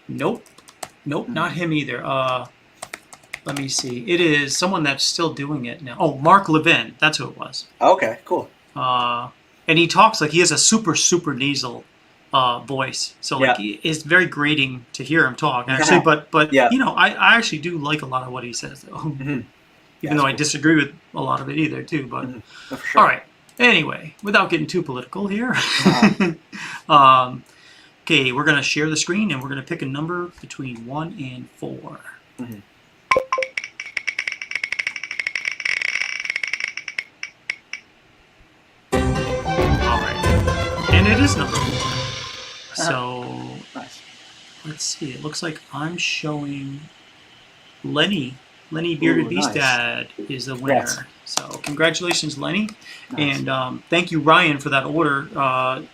Nope, not him either. Let me see. It is someone that's still doing it now. Oh, Mark Levin. That's who it was.
Okay, cool.
And he talks like he has a super nasal voice. So like it's very grating to hear him talk actually. But
Yeah.
I actually do like a lot of what he says though. Even though I disagree with a lot of it either too. But
For sure.
all right. Anyway, without getting too political here. Okay, we're gonna share the screen and we're gonna pick a number between 1 and 4. And it is number 4. So
Nice.
let's see. It looks like I'm showing Lenny. Lenny Bearded
Ooh,
Beast
nice.
Dad is the winner.
Yes.
So congratulations, Lenny.
Nice.
And thank you, Ryan, for that order.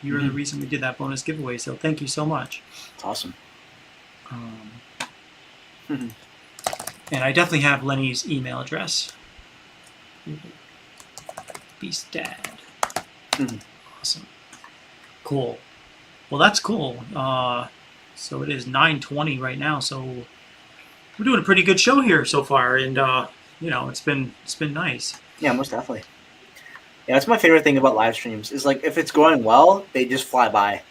You're the reason we did that bonus giveaway. So thank you so much.
It's awesome.
And I definitely have Lenny's email address. Beast Dad. Awesome. Cool. Well, that's cool. So it is 9:20 right now. So we're doing a pretty good show here so far, and it's been nice.
Yeah, most definitely. Yeah, that's my favorite thing about live streams. Is like if it's going well, they just fly by.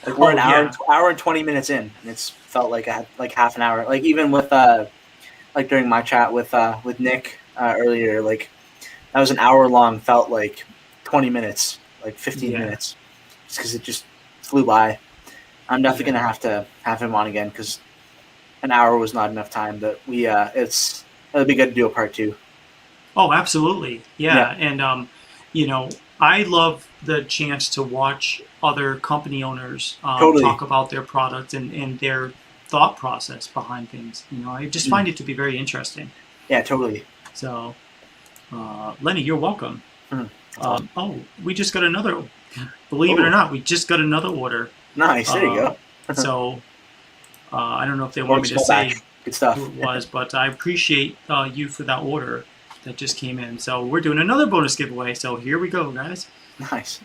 Like we're an hour and 20 minutes in, and it's felt like half an hour. Like even with like during my chat with Nick earlier, like that was an hour long. Felt like 20 minutes, like 15 minutes, just because it just flew by. I'm definitely gonna have to have him on again because an hour was not enough time. But it'll be good to do a part 2.
Oh, absolutely. Yeah. And I love the chance to watch other company owners talk about their product and their thought process behind things. I just find it to be very interesting.
Yeah, totally.
So, Lenny, you're welcome. We just got another. Believe it or not, we just got another order.
Nice. There you go.
So I don't know if they want
Warm
me to
small
say
batch. Good stuff.
who it was, but I appreciate you for that order that just came in. So we're doing another bonus giveaway. So here we go, guys.
Nice.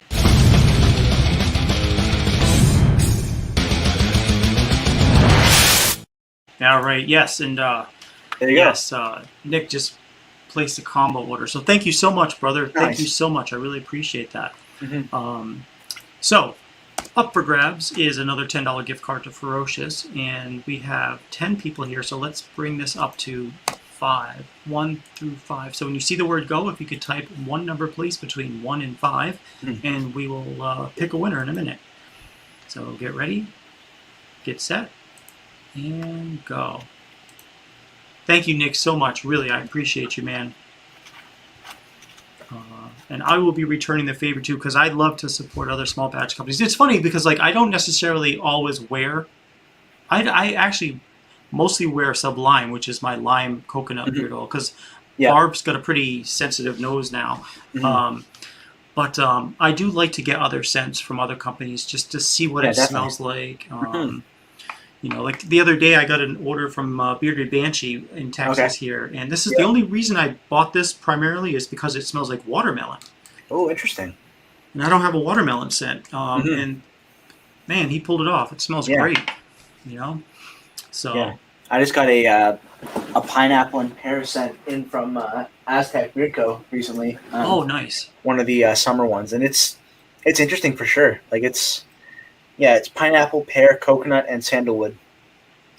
All right. Yes, and
There you
yes, Nick just placed a combo order. So thank you so much, brother. Thank
Nice.
you so much. I really appreciate that.
Mhm.
So up for grabs is another $10 gift card to Ferocious, and we have 10 people here. So let's bring this up to 5, 1 through 5. So when you see the word go, if you could type one number, please, between 1 and 5, and we will pick a winner in a minute. So get ready, get set, and go. Thank you, Nick, so much. Really, I appreciate you, man. And I will be returning the favor too, because I love to support other small batch companies. It's funny because like I don't necessarily always wear. I actually mostly wear Sublime, which is my lime coconut beard oil, because Barb's got a pretty sensitive nose now. But I do like to get other scents from other companies just to see what it smells like. You know, like the other day I got an order from Bearded Banshee in Texas here, and this is the only reason I bought this primarily is because it smells like watermelon.
Oh, interesting.
And I don't have a watermelon scent, and man, he pulled it off. It smells great, you know. So
I just got a pineapple and pear scent in from Aztec Beard Co. recently.
Oh, nice.
One of the summer ones, and it's interesting for sure. Like it's pineapple, pear, coconut, and sandalwood.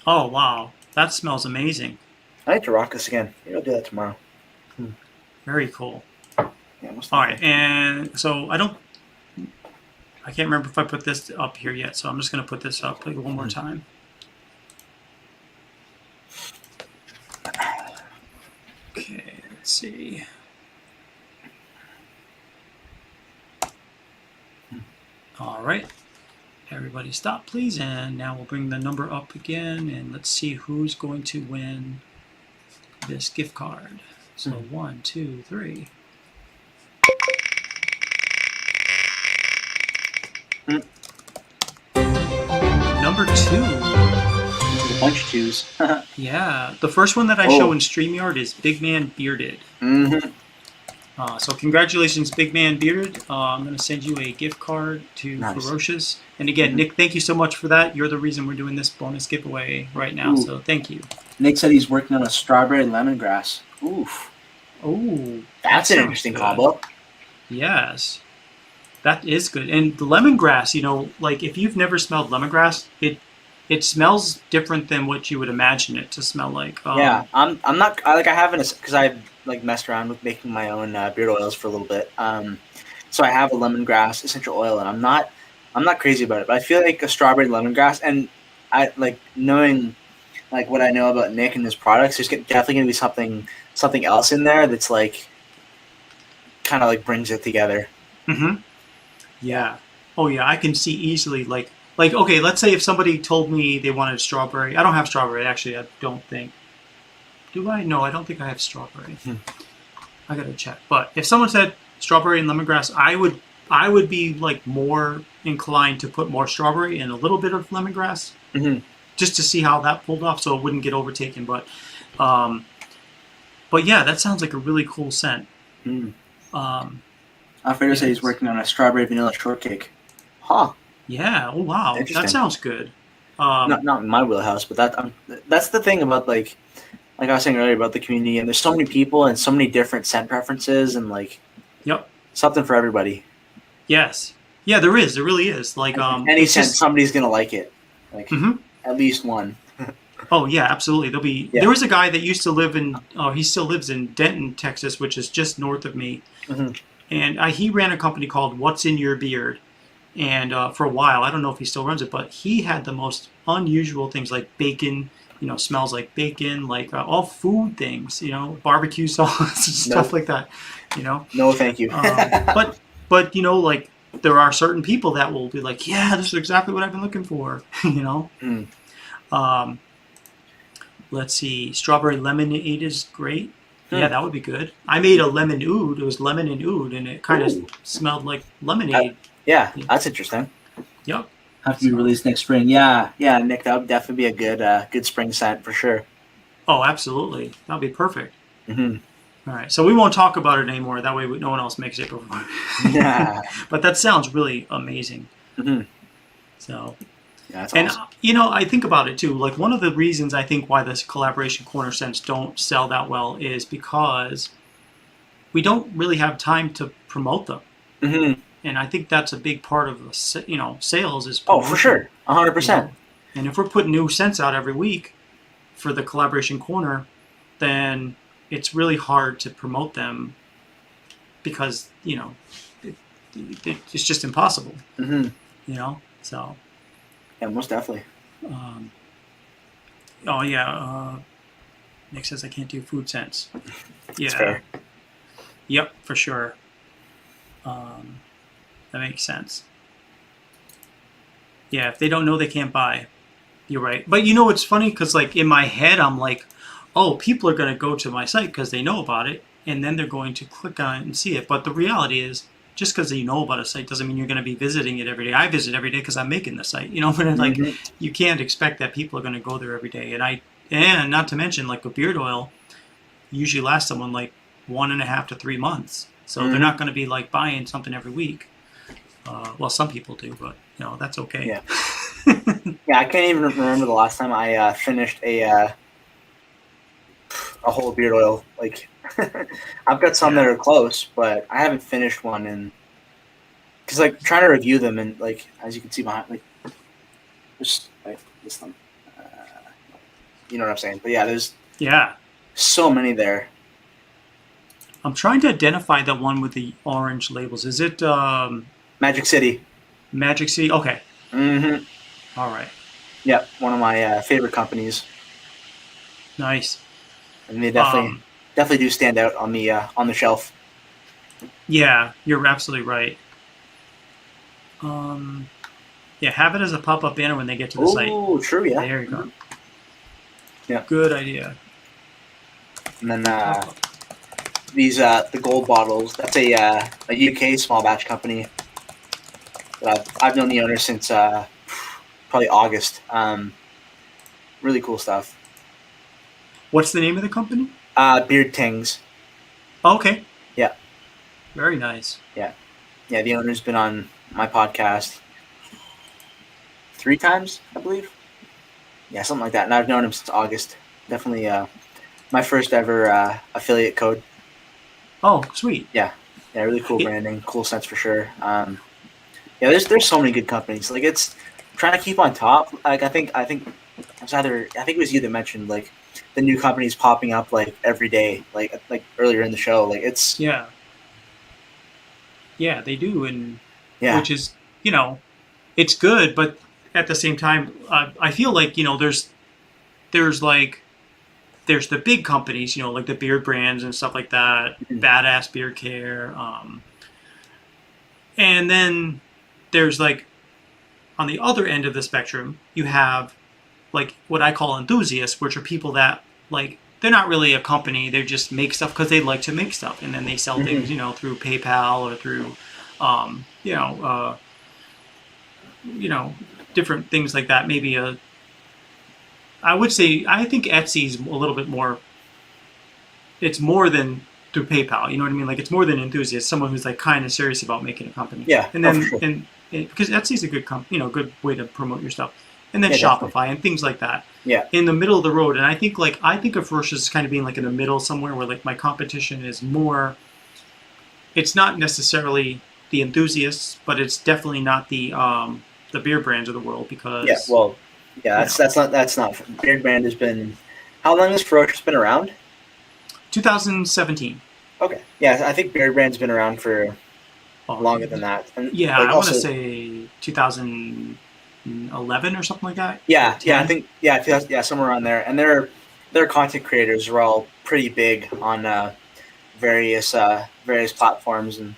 Oh wow, that smells amazing.
I like to rock this again. Maybe I'll do that tomorrow.
Very cool.
Yeah,
all right, and so I can't remember if I put this up here yet, so I'm just going to put this up like one more time. Okay, let's see. All right, everybody stop please, and now we'll bring the number up again, and let's see who's going to win this gift card. So 1, 2, 3. Number 2.
There's a bunch of twos.
Yeah, the first one that I show in StreamYard is Big Man Bearded. So congratulations, Big Man Bearded. I'm going to send you a gift card to Ferocious. And again, Nick, thank you so much for that. You're the reason we're doing this bonus giveaway right now, so thank you.
Nick said he's working on a strawberry lemongrass. Oof.
Oh,
that's an interesting combo.
Yes. That is good. And the lemongrass, you know, like if you've never smelled lemongrass, it smells different than what you would imagine it to smell like.
Yeah, I'm not I haven't, because I've like messed around with making my own beard oils for a little bit. So I have a lemongrass essential oil, and I'm not crazy about it, but I feel like a strawberry lemongrass, and I like knowing like what I know about Nick and his products. There's definitely gonna be something else in there that's like kind of like brings it together.
Yeah. Oh yeah, I can see easily like okay, let's say if somebody told me they wanted strawberry. I don't have strawberry actually. I don't think. Do I? No, I don't think I have strawberry. I gotta check. But if someone said strawberry and lemongrass, I would be like more inclined to put more strawberry and a little bit of lemongrass, just to see how that pulled off, so it wouldn't get overtaken. But yeah, that sounds like a really cool scent.
Alfredo said he's working on a strawberry vanilla shortcake. Huh.
Yeah. Oh wow, that sounds good.
Not in my wheelhouse, but that's the thing about like I was saying earlier about the community, and there's so many people and so many different scent preferences, and like something for everybody.
Yes. Yeah, there is. There really is. Like
any scent, somebody's gonna like it. Like at least one.
Oh yeah, absolutely. There'll be. There was a guy that used to live in. He still lives in Denton, Texas, which is just north of me. And he ran a company called What's in Your Beard. And for a while, I don't know if he still runs it, but he had the most unusual things like bacon, you know, smells like bacon, like all food things, you know, barbecue sauce and stuff like that, you know.
No, thank you.
but you know, like there are certain people that will be like, yeah, this is exactly what I've been looking for, you know. Let's see, strawberry lemonade is great. Yeah, that would be good. I made a lemon oud. It was lemon and oud, and it kind of smelled like lemonade.
Yeah, that's interesting.
Yep.
Have to be released next spring. Yeah, Nick, that would definitely be a good spring scent for sure.
Oh, absolutely. That'll be perfect.
Mm-hmm.
All right. So we won't talk about it anymore. That way no one else makes it before.
Yeah.
But that sounds really amazing.
Mm-hmm.
So,
Yeah, that's
and
awesome.
I think about it too. Like one of the reasons I think why this collaboration corner scents don't sell that well is because we don't really have time to promote them.
Mm-hmm.
And I think that's a big part of sales is
Oh, for
promotion.
sure, 100%.
And if we're putting new scents out every week for the collaboration corner, then it's really hard to promote them because it's just impossible.
Mm-hmm.
So.
Yeah, most definitely.
Oh yeah. Nick says I can't do food scents. Yeah.
That's fair.
Yep, for sure. That makes sense. Yeah, if they don't know, they can't buy. You're right. But it's funny because like in my head, I'm like, oh, people are going to go to my site because they know about it, and then they're going to click on it and see it. But the reality is, just because you know about a site doesn't mean you're going to be visiting it every day. I visit every day because I'm making the site. But like you can't expect that people are going to go there every day. And not to mention like with beard oil, usually lasts someone like 1.5 to 3 months. So they're not going to be like buying something every week. Well, some people do, but that's okay.
Yeah. Yeah, I can't even remember the last time I finished a whole beard oil. Like, I've got some that are close, but I haven't finished one. And because like trying to review them, and like as you can see behind, like just like this one, you know what I'm saying? But yeah, there's so many there.
I'm trying to identify the one with the orange labels. Is it
Magic City?
Magic City. Okay.
Mm-hmm.
All right.
Yep, one of my favorite companies.
Nice.
And they definitely do stand out on the shelf.
Yeah, you're absolutely right. Yeah, have it as a pop-up banner when they get to the site.
Oh, true, yeah.
There you go.
Yeah.
Good idea.
And then these the gold bottles. That's a UK small batch company. That I've known the owner since probably August. Really cool stuff.
What's the name of the company?
Beard Tings.
Oh, okay.
Yeah.
Very nice.
Yeah. Yeah, the owner's been on my podcast 3 times, I believe. Yeah, something like that. And I've known him since August. Definitely my first ever affiliate code.
Oh, sweet.
Yeah. Yeah, really cool branding, cool sense for sure. Yeah, there's so many good companies. Like it's trying to keep on top. Like I think it was you that mentioned like the new companies popping up like every day, like earlier in the show. Like it's
yeah, they do, and which is it's good, but at the same time, I feel like there's the big companies, like the beard brands and stuff like that, Badass Beard Care, and then there's like on the other end of the spectrum, you have like what I call enthusiasts, which are people that like they're not really a company, they just make stuff because they like to make stuff, and then they sell things, through PayPal or through, different things like that. Maybe I think Etsy's a little bit more. It's more than through PayPal. You know what I mean? Like it's more than enthusiast. Someone who's like kind of serious about making a company.
Yeah.
And then
sure.
and because Etsy's a good good way to promote your stuff. And then Shopify definitely. And things like that.
Yeah.
In the middle of the road. And I think of Ferocious as kind of being like in the middle somewhere where like my competition is more. It's not necessarily the enthusiasts, but it's definitely not the beer brands of the world because.
Yeah. Well. Yeah. That's not. Beard brand has been. How long has Ferocious been around?
2017.
Okay. Yeah, I think beard brand's been around for longer than that. And
yeah, I want to say 2011 or something like that.
Yeah, I think somewhere around there. And their content creators are all pretty big on various platforms and.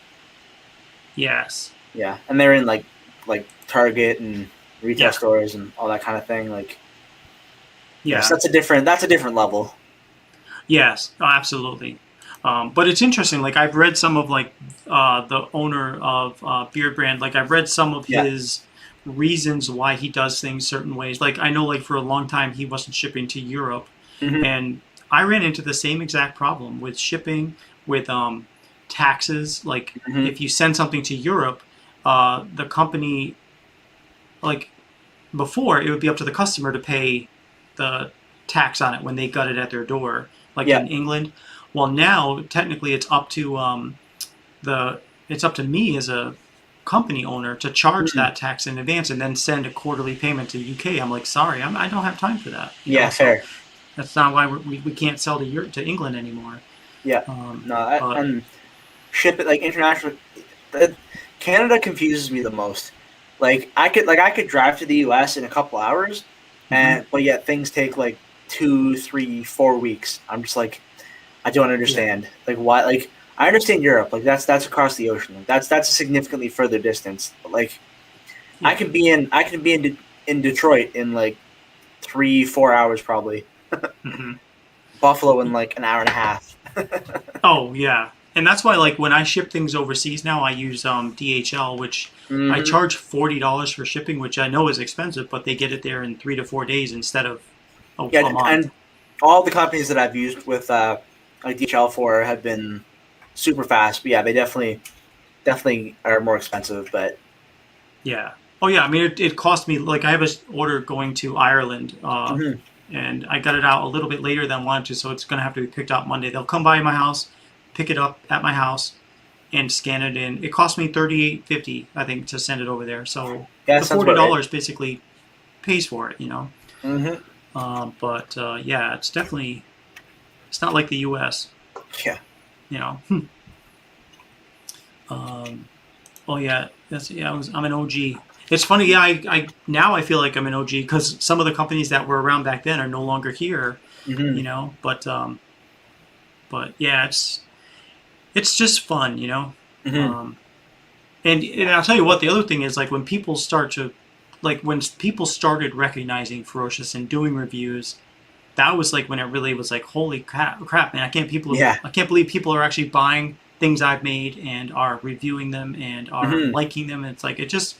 Yes.
Yeah, and they're in like Target and retail stores and all that kind of thing. Like. Yeah, so that's a different level.
Yes, absolutely. But it's interesting. Like I've read some of like the owner of Beard Brand. Like I've read some of his reasons why he does things certain ways. Like I know, like for a long time, he wasn't shipping to Europe,
Mm-hmm.
and I ran into the same exact problem with shipping, with taxes. Like
Mm-hmm.
if you send something to Europe, the company, like before, it would be up to the customer to pay the tax on it when they got it at their door, like
Yeah.
in England. Well, now technically the it's up to me as a company owner to charge
Mm-hmm.
that tax in advance and then send a quarterly payment to UK. I'm like, sorry, I don't have time for that.
Yeah.
So
Fair.
that's not why we can't sell to Europe, to England anymore.
Yeah.
Um,
No.
but
And ship it like international. the- Canada confuses me the most. I could drive to the U.S. in a couple hours,
mhm,
but yet things take like 2, 3, 4 weeks. I'm just like, I don't
yeah,
understand. Like why? Like I understand Europe. Like that's across the ocean. Like, that's a significantly further distance. But like
yeah.
I can be in Detroit in like 3, 4 hours probably.
Hmm.
Buffalo in like an hour and a half.
Oh yeah, and that's why like when I ship things overseas now, I use DHL, which I
Mm-hmm.
charge $40 for shipping, which I know is expensive, but they get it there in 3 to 4 days instead of a
Yeah,
month.
and all the companies that I've used with like DHL for have been super fast. But yeah, they definitely are more expensive. But
Yeah. Oh yeah. I mean, it cost me like I have a order going to Ireland,
mhm.
and I got it out a little bit later than I wanted to, so it's gonna have to be picked up Monday. They'll come by my house, pick it up at my house, and scan it in. It cost me $38.50, I think, to send it over there. So
Yeah,
the
sounds
forty
about right.
dollars basically pays for it, you know.
Hmm.
But yeah, it's not like the U.S.
Yeah.
You know. um, Oh yeah, I'm an OG. It's funny, yeah. I now I feel like I'm an OG because some of the companies that were around back then are no longer here,
Hmm.
you know. But yeah, it's just fun, you know.
Hmm.
Um, and I'll tell you what, the other thing is like when people started recognizing Ferocious and doing reviews, that was like when it really was like, holy crap, man!
Yeah.
I can't believe people are actually buying things I've made and are reviewing them and are
Hmm.
liking them. And it's like it just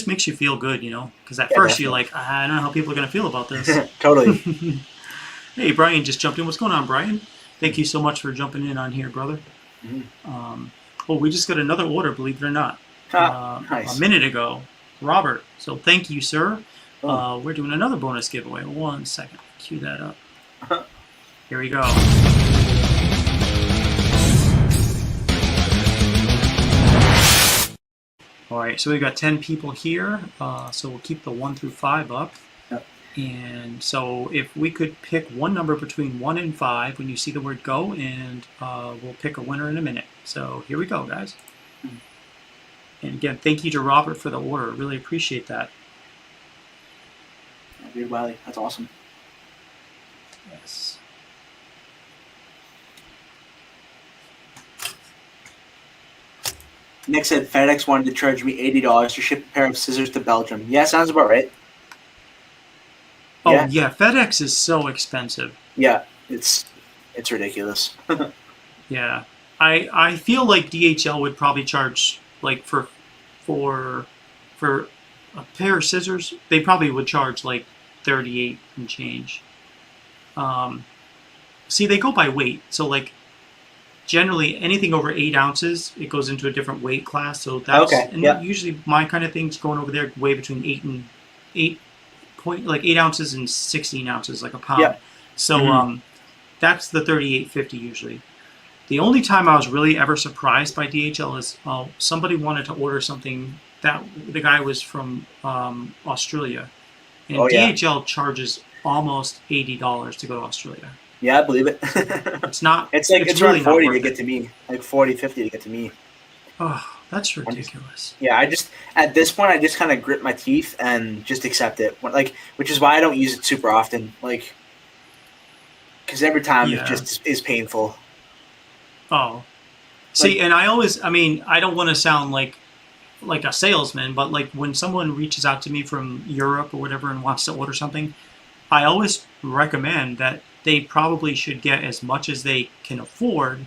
makes you feel good, you know? Because at
Yeah,
first you're
definitely.
like, I don't know how people are gonna feel about this.
Totally.
Hey, Brian just jumped in. What's going on, Brian? Thank you so much for jumping in on here, brother.
Hmm.
Oh, we just got another order, believe it or not,
Ah,
a
nice.
minute ago, Robert. So thank you, sir.
Boom.
We're doing another bonus giveaway. 1 second, cue that up. Here we go. All right, so we got 10 people here. So we'll keep the 1 through 5 up.
Yep.
And so if we could pick one number between 1 and 5 when you see the word go, and we'll pick a winner in a minute. So here we go, guys. And again, thank you to Robert for the order. Really appreciate that.
Weird Wiley. That's awesome.
Yes.
Nick said FedEx wanted to charge me $80 to ship a pair of scissors to Belgium. Yeah, sounds about right.
Oh
Yeah.
yeah, FedEx is so expensive.
Yeah. It's ridiculous.
Yeah, I feel like DHL would probably charge like for for a pair of scissors. They probably would charge like 38 and change. Um, See, they go by weight, so like generally anything over 8 ounces, it goes into a different weight class. So that's
Okay.
and
Yeah.
usually my kind of things going over there weigh between 8 ounces and 16 ounces, like a
Yeah.
pound. So
Hmm.
that's the 38.50 usually. The only time I was really ever surprised by DHL is somebody wanted to order something that the guy was from Australia,
Oh
and
yeah.
DHL charges almost $80 to go to Australia.
Yeah, I believe it.
It's not.
It's like
It's
it's around
really not
40 to
worth
get
it.
to me. Like 40, 50 to get to me.
Oh, that's
I'm just
ridiculous.
yeah, I just at this point I just kind of grit my teeth and just accept it. Like which is why I don't use it super often. Like cuz every time it
Yeah.
just is painful.
Oh, see,
Like
and I mean, I don't want to sound like a salesman, but like when someone reaches out to me from Europe or whatever and wants to order something, I always recommend that they probably should get as much as they can afford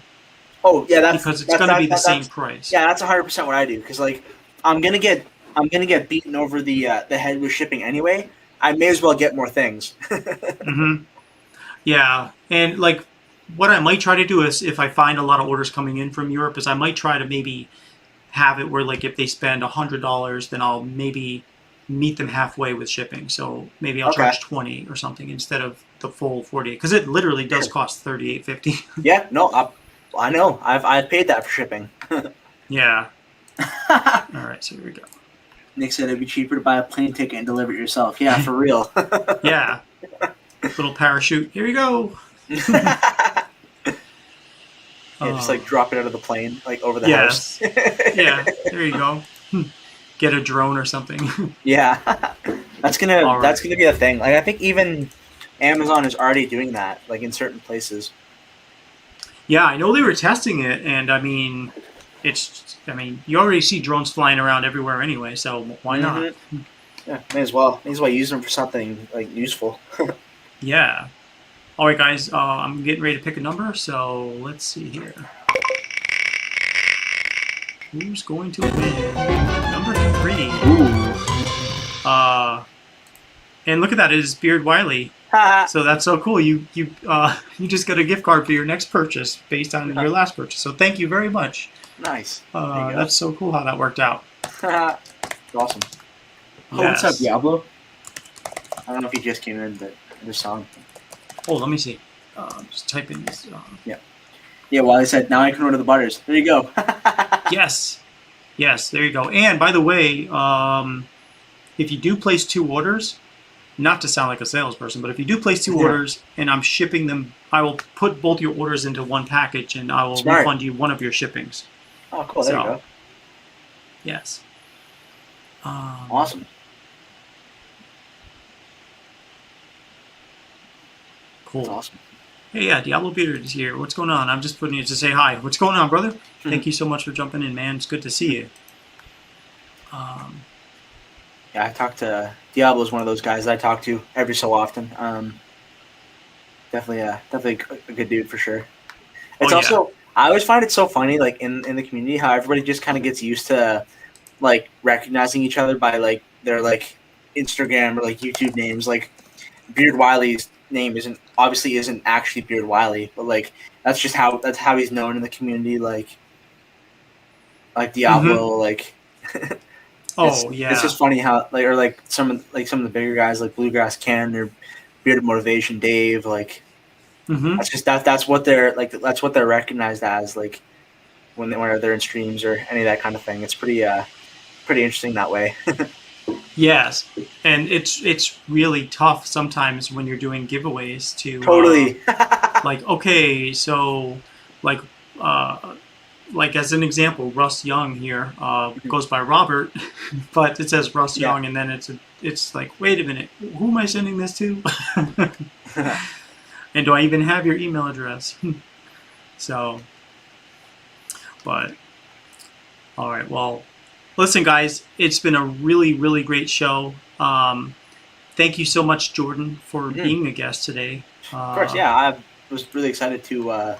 oh, yeah,
because it's going to be the same price.
yeah, that's 100% what I do cuz like I'm going to get I'm gonna get beaten over the head with shipping anyway. I may as well get more things.
Mm-hmm. Yeah, and like what I might try to do is if I find a lot of orders coming in from Europe, is I might try to maybe have it where like if they spend $100, then I'll maybe meet them halfway with shipping. So maybe I'll
Okay.
charge 20 or something instead of the full 48 because it literally does
Sure.
cost 38.50.
Yeah. No. I know. I've paid that for shipping.
Yeah. All right. So here we go.
Nick said it'd be cheaper to buy a plane ticket and deliver it yourself. Yeah, for real.
Yeah. Little parachute. Here we go.
Yeah, just like drop it out of the plane, like over the
yes.
house.
Yeah. There you go. Get a drone or something.
Yeah, that's gonna
All right.
be a thing. Like I think even Amazon is already doing that, like in certain places.
Yeah, I know they were testing it, and I mean, you already see drones flying around everywhere anyway, so why not?
Yeah, may as well use them for something like useful.
Yeah. All right, guys, I'm getting ready to pick a number, so let's see here. Who's going to win? Number 3.
Ooh.
And look at that, it is Beard Wiley. So that's so cool. You just got a gift card for your next purchase based on your last purchase. So thank you very much.
Nice.
That's so cool how that worked out.
Awesome. Oh,
Yes.
what's up, Diablo? I don't know if you just came in, but I just saw him.
Oh, let me see. Just type in this.
Yeah, Wiley said, now I can order the butters. There you go.
Yes. Yes, there you go. And by the way, if you do place 2 orders, not to sound like a salesperson, but if you do place 2 orders and I'm shipping them, I will put both your orders into one package and I will refund you one of your shippings.
Oh, cool. There you go.
Yes.
Awesome.
Cool.
That's awesome.
Hey, yeah, Diablo Beard is here. What's going on? I'm just putting you to say hi. What's going on, brother? Thank you so much for jumping in, man. It's good to see you.
Yeah, I talked to Diablo's one of those guys that I talk to every so often. Definitely a good dude for sure. It's also I always find it so funny, like in the community, how everybody just kind of gets used to like recognizing each other by like their like Instagram or like YouTube names. Like Beard Wiley's name isn't actually Beard Wiley, but like that's how he's known in the community. Like Diablo, like. It's just funny how like some of the bigger guys like Bluegrass Ken or Bearded Motivation Dave, like that's what they're recognized as, like when they're in streams or any of that kind of thing. It's pretty interesting that way.
Yes, and it's really tough sometimes when you're doing giveaways to
totally
like, okay, so like as an example, Russ Young here goes by Robert, but it says Russ Young, and then it's like, wait a minute, who am I sending this to? And do I even have your email address? So, but all right, well, listen, guys, it's been a really, really great show. Thank you so much, Jordan, for being a guest today.
Of course, yeah, I was really excited to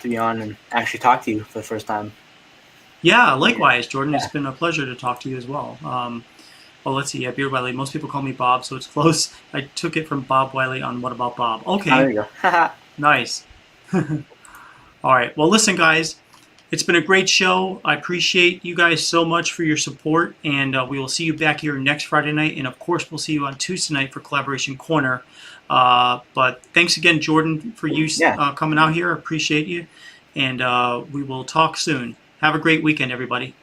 be on and actually talk to you for the first time.
Yeah, likewise, Jordan. It's been a pleasure to talk to you as well. Well, let's see. Beard Wiley. Most people call me Bob, so it's close. I took it from Bob Wiley on What About Bob. Okay.
There you go.
Nice. All right. Well, listen, guys. It's been a great show. I appreciate you guys so much for your support, and we will see you back here next Friday night, and of course, we'll see you on Tuesday night for Collaboration Corner. But thanks again, Jordan, for you coming out here. I appreciate you, and we will talk soon. Have a great weekend, everybody.